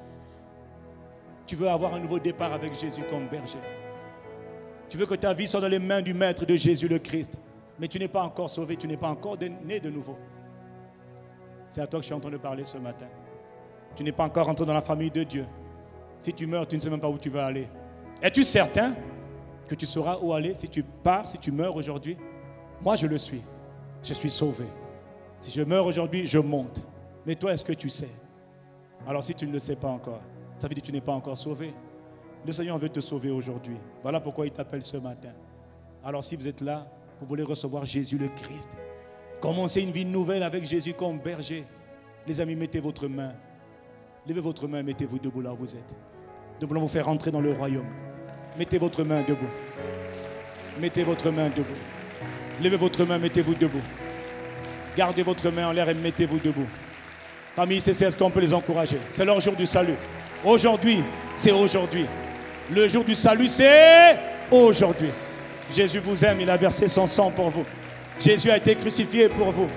Tu veux avoir un nouveau départ avec Jésus comme berger. Tu veux que ta vie soit dans les mains du Maître de Jésus le Christ. Mais tu n'es pas encore sauvé, tu n'es pas encore né de nouveau. C'est à toi que je suis en train de parler ce matin. Tu n'es pas encore entré dans la famille de Dieu. Si tu meurs, tu ne sais même pas où tu vas aller. Es-tu certain que tu sauras où aller si tu pars, si tu meurs aujourd'hui? Moi, je le suis. Je suis sauvé. Si je meurs aujourd'hui, je monte. Mais toi, est-ce que tu sais? Alors si tu ne le sais pas encore, ça veut dire que tu n'es pas encore sauvé. Le Seigneur veut te sauver aujourd'hui. Voilà pourquoi il t'appelle ce matin. Alors si vous êtes là, vous voulez recevoir Jésus le Christ, commencez une vie nouvelle avec Jésus comme berger. Les amis, mettez votre main. Levez votre main, mettez-vous debout là où vous êtes. Nous voulons vous faire rentrer dans le royaume. Mettez votre main debout. Mettez votre main debout. Levez votre main, mettez-vous debout. Gardez votre main en l'air et mettez-vous debout. Famille CC, est-ce qu'on peut les encourager? C'est leur jour du salut. Aujourd'hui, c'est aujourd'hui. Le jour du salut, c'est aujourd'hui. Jésus vous aime, il a versé son sang pour vous. Jésus a été crucifié pour vous.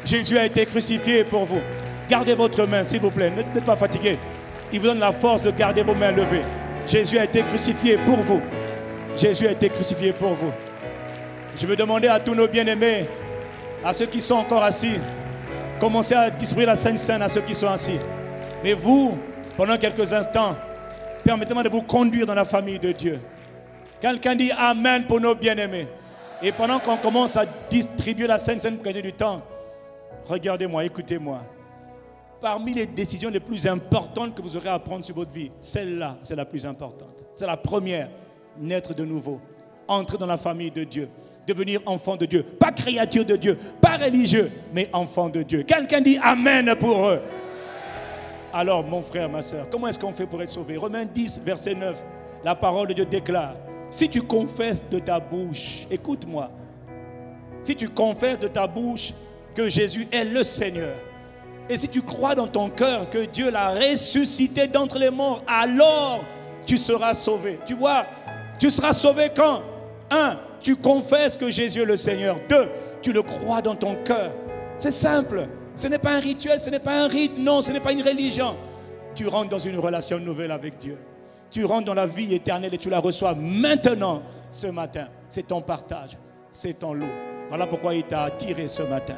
Jésus a été crucifié pour vous. Gardez votre main, s'il vous plaît. N'êtes pas fatigué. Il vous donne la force de garder vos mains levées. Jésus a été crucifié pour vous. Jésus a été crucifié pour vous. Je veux demander à tous nos bien-aimés, à ceux qui sont encore assis, commencez à distribuer la Sainte Seine à ceux qui sont assis. Mais vous, pendant quelques instants, permettez-moi de vous conduire dans la famille de Dieu. Quelqu'un dit Amen pour nos bien-aimés. Et pendant qu'on commence à distribuer la Sainte Seine pour gagner du temps, regardez-moi, écoutez-moi. Parmi les décisions les plus importantes que vous aurez à prendre sur votre vie, celle-là, c'est la plus importante. C'est la première, naître de nouveau, entrer dans la famille de Dieu, devenir enfant de Dieu. Pas créature de Dieu, pas religieux, mais enfant de Dieu. Quelqu'un dit Amen pour eux. Alors, mon frère, ma soeur, comment est-ce qu'on fait pour être sauvé? Romains 10, verset 9, la parole de Dieu déclare, si tu confesses de ta bouche, écoute-moi, si tu confesses de ta bouche que Jésus est le Seigneur, et si tu crois dans ton cœur que Dieu l'a ressuscité d'entre les morts, alors tu seras sauvé. Tu vois, tu seras sauvé quand? 1, tu confesses que Jésus est le Seigneur. 2, tu le crois dans ton cœur. C'est simple. Ce n'est pas un rituel, ce n'est pas un rite, non, ce n'est pas une religion. Tu rentres dans une relation nouvelle avec Dieu. Tu rentres dans la vie éternelle et tu la reçois maintenant, ce matin. C'est ton partage, c'est ton lot. Voilà pourquoi il t'a attiré ce matin.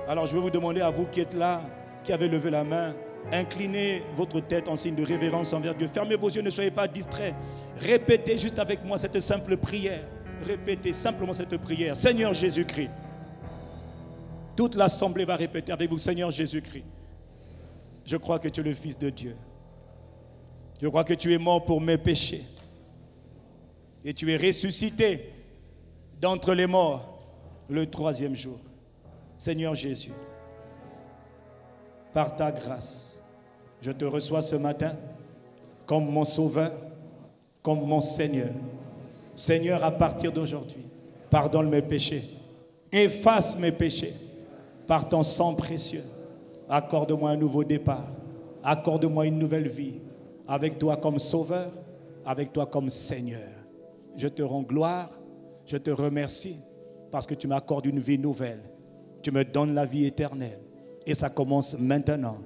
Alors je vais vous demander à vous qui êtes là, qui avez levé la main, inclinez votre tête en signe de révérence envers Dieu. Fermez vos yeux, ne soyez pas distraits. Répétez juste avec moi cette simple prière. Répétez simplement cette prière. Seigneur Jésus-Christ. Toute l'assemblée va répéter avec vous, Seigneur Jésus-Christ. Je crois que tu es le Fils de Dieu. Je crois que tu es mort pour mes péchés. Et tu es ressuscité d'entre les morts le 3e jour. Seigneur Jésus, par ta grâce, je te reçois ce matin comme mon Sauveur, comme mon Seigneur. Seigneur, à partir d'aujourd'hui, pardonne mes péchés, efface mes péchés par ton sang précieux. Accorde-moi un nouveau départ, accorde-moi une nouvelle vie, avec toi comme Sauveur, avec toi comme Seigneur. Je te rends gloire, je te remercie parce que tu m'accordes une vie nouvelle. Tu me donnes la vie éternelle et ça commence maintenant.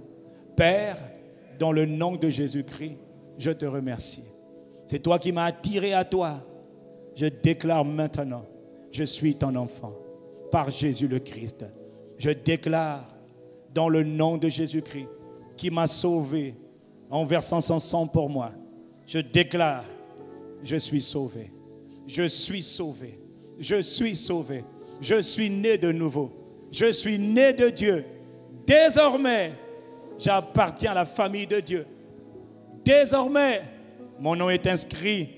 Père, dans le nom de Jésus-Christ, je te remercie. C'est toi qui m'as attiré à toi. Je déclare maintenant, je suis ton enfant par Jésus le Christ. Je déclare dans le nom de Jésus-Christ qui m'a sauvé en versant son sang pour moi. Je déclare, je suis sauvé. Je suis sauvé. Je suis sauvé. Je suis né de nouveau. Je suis né de Dieu. Désormais, j'appartiens à la famille de Dieu. Désormais, mon nom est inscrit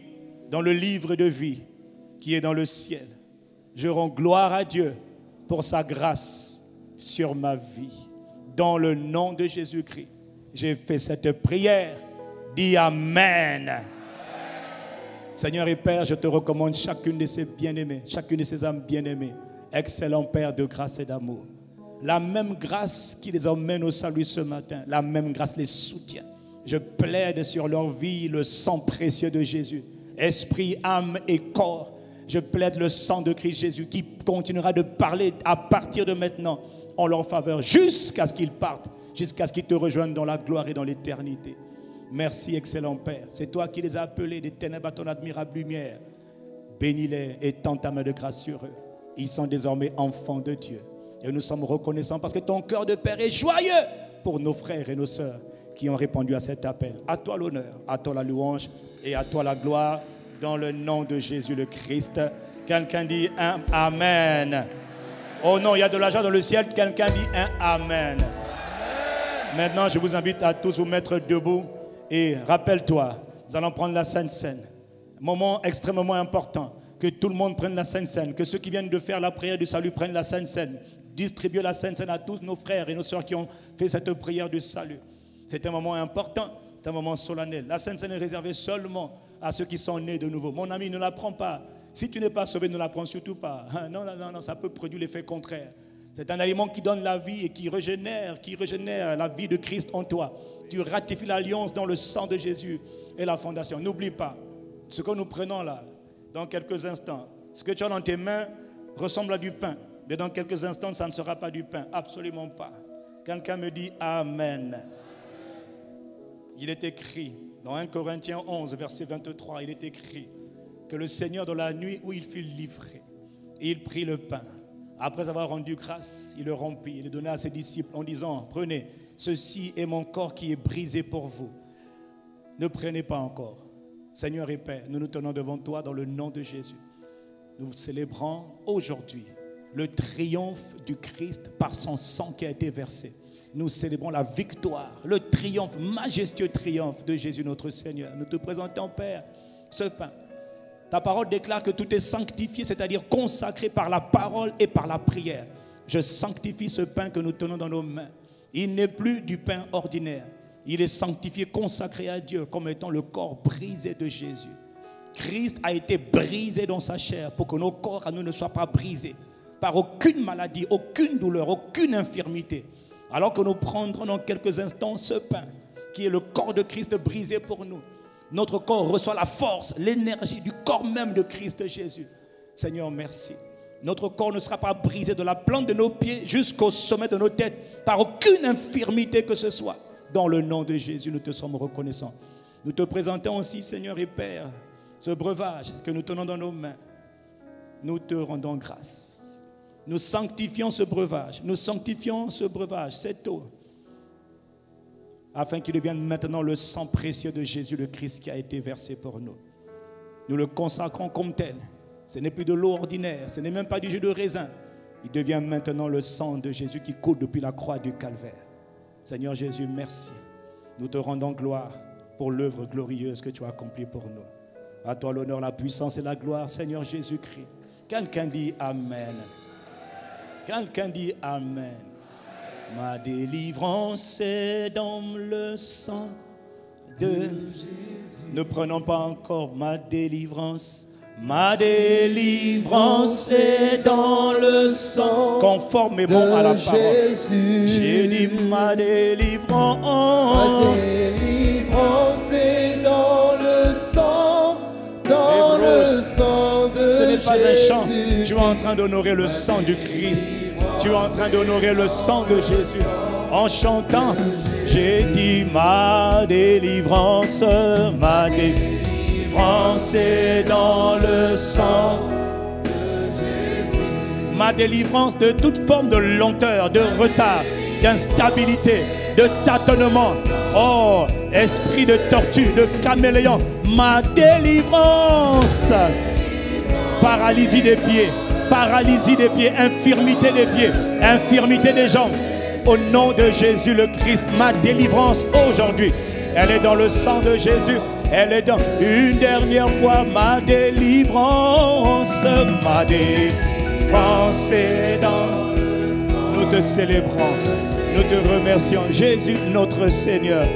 dans le livre de vie qui est dans le ciel. Je rends gloire à Dieu pour sa grâce sur ma vie. Dans le nom de Jésus-Christ, j'ai fait cette prière. Dis Amen. Seigneur et Père, je te recommande chacune de ces bien-aimés, chacune de ces âmes bien-aimées. Excellent Père de grâce et d'amour. La même grâce qui les emmène au salut ce matin, la même grâce les soutient. Je plaide sur leur vie le sang précieux de Jésus. Esprit, âme et corps. Je plaide le sang de Christ Jésus qui continuera de parler à partir de maintenant en leur faveur jusqu'à ce qu'ils partent, jusqu'à ce qu'ils te rejoignent dans la gloire et dans l'éternité. Merci, excellent Père. C'est toi qui les as appelés des ténèbres à ton admirable lumière. Bénis-les et tends ta main de grâce sur eux. Ils sont désormais enfants de Dieu. Et nous sommes reconnaissants parce que ton cœur de Père est joyeux pour nos frères et nos sœurs qui ont répondu à cet appel. À toi l'honneur, à toi la louange et à toi la gloire dans le nom de Jésus le Christ. Quelqu'un dit un Amen. Oh non, il y a de l'argent dans le ciel. Quelqu'un dit un Amen. Maintenant, je vous invite à tous vous mettre debout. Et rappelle-toi, nous allons prendre la Sainte Seine. Moment extrêmement important. Que tout le monde prenne la Sainte Seine. Que ceux qui viennent de faire la prière du salut prennent la Sainte Seine. Distribuez la Sainte Seine à tous nos frères et nos sœurs qui ont fait cette prière du salut. C'est un moment important. C'est un moment solennel. La Sainte Seine est réservée seulement à ceux qui sont nés de nouveau. Mon ami, ne la prends pas. Si tu n'es pas sauvé, ne la prends surtout pas. Non, ça peut produire l'effet contraire. C'est un aliment qui donne la vie et qui régénère la vie de Christ en toi. Tu ratifies l'alliance dans le sang de Jésus et la fondation. N'oublie pas, ce que nous prenons là, dans quelques instants, ce que tu as dans tes mains ressemble à du pain. Mais dans quelques instants, ça ne sera pas du pain. Absolument pas. Quelqu'un me dit Amen. Il est écrit, dans 1 Corinthiens 11, verset 23, il est écrit que le Seigneur, dans la nuit où il fut livré, il prit le pain. Après avoir rendu grâce, il le rompit, il le donna à ses disciples en disant, prenez, ceci est mon corps qui est brisé pour vous. Ne prenez pas encore. Seigneur et Père, nous nous tenons devant toi dans le nom de Jésus. Nous célébrons aujourd'hui le triomphe du Christ par son sang qui a été versé. Nous célébrons la victoire, le triomphe, majestueux triomphe de Jésus notre Seigneur. Nous te présentons, Père, ce pain. Ta parole déclare que tout est sanctifié, c'est-à-dire consacré par la parole et par la prière. Je sanctifie ce pain que nous tenons dans nos mains. Il n'est plus du pain ordinaire. Il est sanctifié, consacré à Dieu comme étant le corps brisé de Jésus. Christ a été brisé dans sa chair pour que nos corps à nous ne soient pas brisés par aucune maladie, aucune douleur, aucune infirmité. Alors que nous prendrons dans quelques instants ce pain qui est le corps de Christ brisé pour nous. Notre corps reçoit la force, l'énergie du corps même de Christ Jésus. Seigneur, merci. Notre corps ne sera pas brisé de la plante de nos pieds jusqu'au sommet de nos têtes par aucune infirmité que ce soit. Dans le nom de Jésus, nous te sommes reconnaissants. Nous te présentons aussi, Seigneur et Père, ce breuvage que nous tenons dans nos mains. Nous te rendons grâce. Nous sanctifions ce breuvage. Nous sanctifions ce breuvage, cette eau, afin qu'il devienne maintenant le sang précieux de Jésus le Christ qui a été versé pour nous. Nous le consacrons comme tel. Ce n'est plus de l'eau ordinaire, ce n'est même pas du jus de raisin. Il devient maintenant le sang de Jésus qui coule depuis la croix du Calvaire. Seigneur Jésus, merci. Nous te rendons gloire pour l'œuvre glorieuse que tu as accomplie pour nous. À toi l'honneur, la puissance et la gloire, Seigneur Jésus-Christ. Quelqu'un dit Amen. Quelqu'un dit Amen. Ma délivrance est dans le sang de Jésus. Ne prenons pas encore ma délivrance. Ma délivrance est dans le sang. Conformément à la parole. J'ai dit ma délivrance. Ma délivrance est dans le sang. Dans le sang de Jésus. Ce n'est pas un chant. Tu es en train d'honorer le sang du Christ. Tu es en train d'honorer le sang de Jésus. En chantant, j'ai dit ma délivrance, ma délivrance est dans le sang de Jésus. Ma délivrance de toute forme de lenteur, de retard, d'instabilité, de tâtonnement. Oh, esprit de tortue, de caméléon. Ma délivrance. Paralysie des pieds, infirmité des pieds, infirmité des jambes. Au nom de Jésus le Christ, ma délivrance aujourd'hui, elle est dans le sang de Jésus. Elle est dans une dernière fois, ma délivrance est dans. Nous te célébrons, nous te remercions, Jésus notre Seigneur.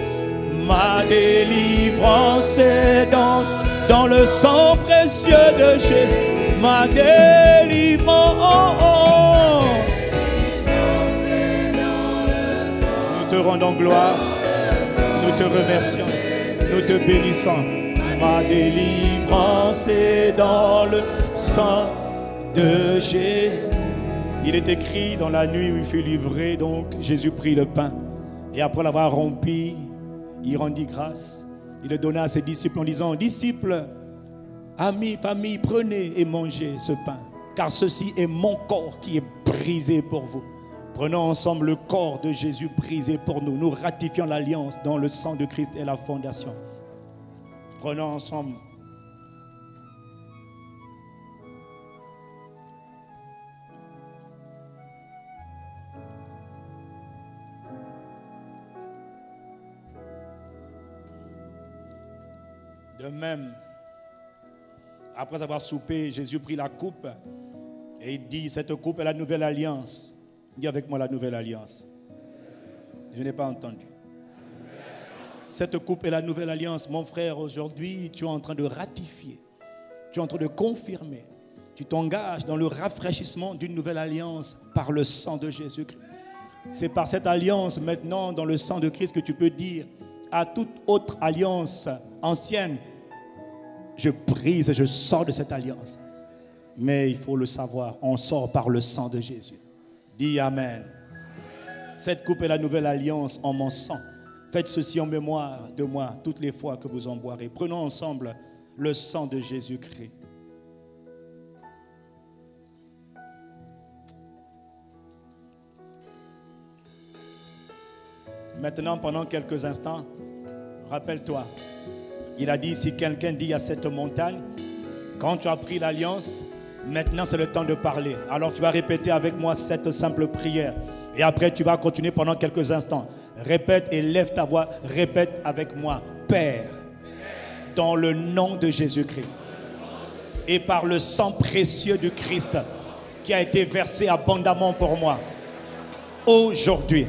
Ma délivrance est dans le sang précieux de Jésus. Ma délivrance. Nous te rendons gloire, nous te remercions, nous te bénissons. Ma délivrance est dans le sang de Jésus. Il est écrit dans la nuit où il fut livré, donc Jésus prit le pain et après l'avoir rompu, il rendit grâce. Il le donna à ses disciples en disant: disciples, amis, famille, prenez et mangez ce pain, car ceci est mon corps qui est brisé pour vous. Prenons ensemble le corps de Jésus brisé pour nous. Nous ratifions l'alliance dans le sang de Christ et la fondation. Prenons ensemble. De même, après avoir soupé, Jésus prit la coupe et il dit: cette coupe est la nouvelle alliance. Dis avec moi: la nouvelle alliance. Je n'ai pas entendu. Cette coupe est la nouvelle alliance. Mon frère, aujourd'hui, tu es en train de ratifier. Tu es en train de confirmer. Tu t'engages dans le rafraîchissement d'une nouvelle alliance par le sang de Jésus-Christ. C'est par cette alliance maintenant, dans le sang de Christ, que tu peux dire à toute autre alliance ancienne: je brise et je sors de cette alliance. Mais il faut le savoir, on sort par le sang de Jésus. Dis Amen. Cette coupe est la nouvelle alliance en mon sang. Faites ceci en mémoire de moi toutes les fois que vous en boirez. Prenons ensemble le sang de Jésus-Christ. Maintenant, pendant quelques instants, rappelle-toi, il a dit: si quelqu'un dit à cette montagne, quand tu as pris l'alliance, maintenant c'est le temps de parler. Alors tu vas répéter avec moi cette simple prière. Et après tu vas continuer pendant quelques instants. Répète et lève ta voix. Répète avec moi: Père, dans le nom de Jésus-Christ et par le sang précieux du Christ qui a été versé abondamment pour moi, aujourd'hui,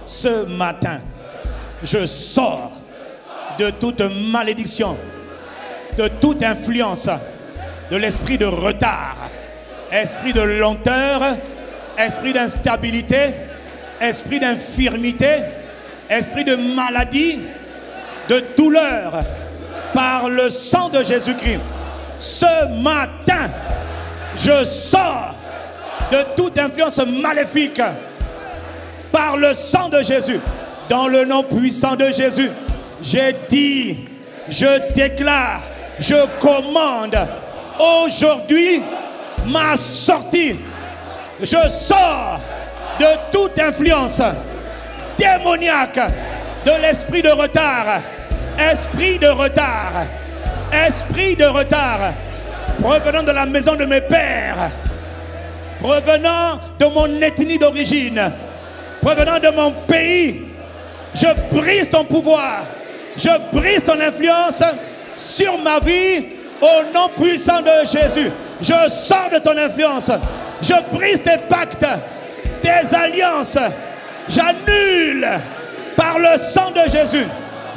ce matin, je sors de toute malédiction, de toute influence, de l'esprit de retard, esprit de lenteur, esprit d'instabilité, esprit d'infirmité, esprit de maladie, de douleur, par le sang de Jésus-Christ. Ce matin, Je sors de toute influence maléfique par le sang de Jésus. Dans le nom puissant de Jésus, j'ai dit, je déclare, je commande aujourd'hui ma sortie. Je sors de toute influence démoniaque de l'esprit de retard. Esprit de retard. Esprit de retard. Provenant de la maison de mes pères. Provenant de mon ethnie d'origine. Provenant de mon pays. Je brise ton pouvoir. Je brise ton influence sur ma vie au nom puissant de Jésus. Je sors de ton influence. Je brise tes pactes, tes alliances. J'annule par le sang de Jésus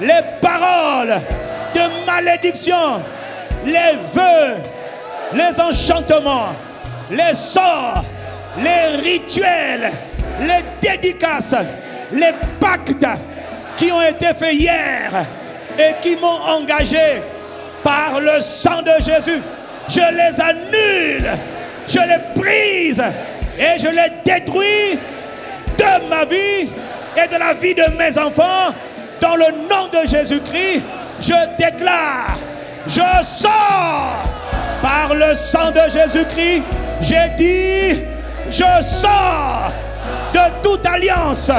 les paroles de malédiction, les vœux, les enchantements, les sorts, les rituels, les dédicaces, les pactes qui ont été faits hier et qui m'ont engagé par le sang de Jésus. Je les annule, je les brise et je les détruis de ma vie et de la vie de mes enfants. Dans le nom de Jésus-Christ, je déclare, je sors par le sang de Jésus-Christ. J'ai dit, je sors de toute alliance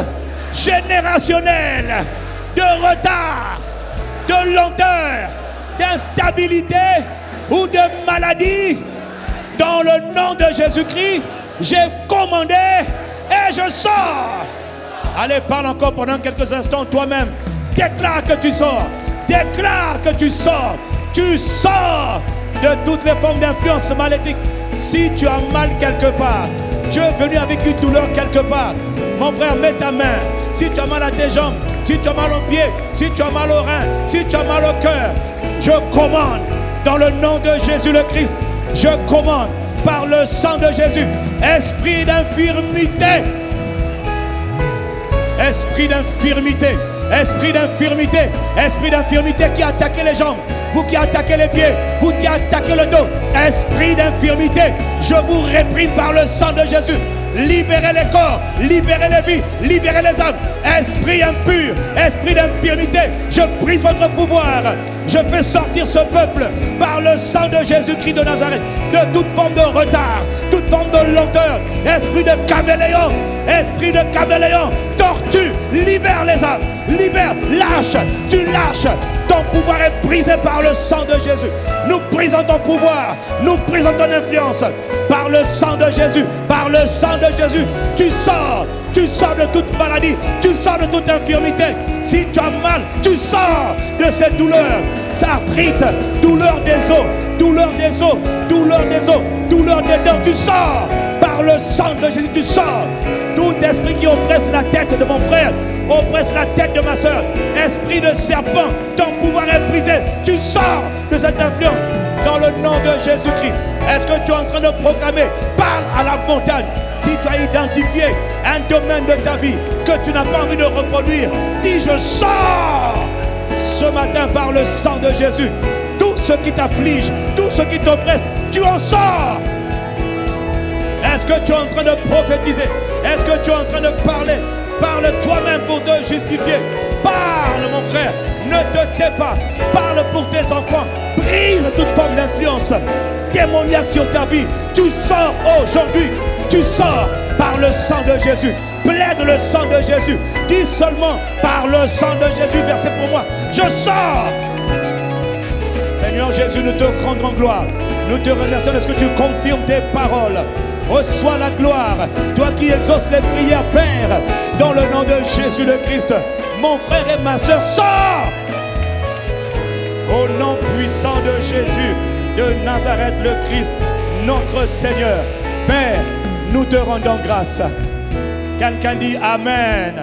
générationnelle, de retard, de lenteur, d'instabilité ou de maladie. Dans le nom de Jésus-Christ, j'ai commandé et je sors. Allez, parle encore pendant quelques instants toi-même. Déclare que tu sors. Déclare que tu sors. Tu sors de toutes les formes d'influence maléfique. Si tu as mal quelque part, tu es venu avec une douleur quelque part, mon frère, mets ta main. Si tu as mal à tes jambes, si tu as mal aux pieds, si tu as mal aux reins, si tu as mal au cœur, je commande dans le nom de Jésus le Christ. Je commande par le sang de Jésus. Esprit d'infirmité. Esprit d'infirmité. Esprit d'infirmité. Esprit d'infirmité qui a attaqué les jambes. Vous qui attaquez les pieds. Vous qui attaquez le dos. Esprit d'infirmité. Je vous réprime par le sang de Jésus. Libérez les corps, libérez les vies, libérez les âmes. Esprit impur, esprit d'infirmité, je brise votre pouvoir. Je fais sortir ce peuple par le sang de Jésus-Christ de Nazareth de toute forme de retard, toute forme de lenteur. Esprit de caméléon, tortue, libère les âmes, libère, lâche, tu lâches. Ton pouvoir est brisé par le sang de Jésus. Nous brisons ton pouvoir, nous brisons ton influence par le sang de Jésus, par le sang de Jésus. Tu sors de toute maladie, tu sors de toute infirmité. Si tu as mal, tu sors de cette douleur, cette arthrite, douleur des os, douleur des os, douleur des os, douleur des dents. Tu sors par le sang de Jésus, tu sors. Tout esprit qui oppresse la tête de mon frère, oppresse la tête de ma soeur, esprit de serpent, ton pouvoir est brisé. Tu sors de cette influence dans le nom de Jésus-Christ. Est-ce que tu es en train de proclamer? Parle à la montagne. Si tu as identifié un domaine de ta vie que tu n'as pas envie de reproduire, dis je sors ce matin par le sang de Jésus. Tout ce qui t'afflige, tout ce qui t'oppresse, tu en sors. Est-ce que tu es en train de prophétiser? Est-ce que tu es en train de parler? Parle toi-même pour te justifier. Parle mon frère, ne te tais pas. Parle pour tes enfants. Brise toute forme d'influence démoniaque sur ta vie. Tu sors aujourd'hui. Tu sors par le sang de Jésus. Plaide le sang de Jésus. Dis seulement par le sang de Jésus, versez pour moi. Je sors. Seigneur Jésus, nous te rendons gloire. Nous te remercions de ce que tu confirmes tes paroles. Reçois la gloire, toi qui exauces les prières, Père, dans le nom de Jésus le Christ. Mon frère et ma soeur, sors au nom puissant de Jésus de Nazareth le Christ, notre Seigneur. Père, nous te rendons grâce. Quelqu'un dit Amen.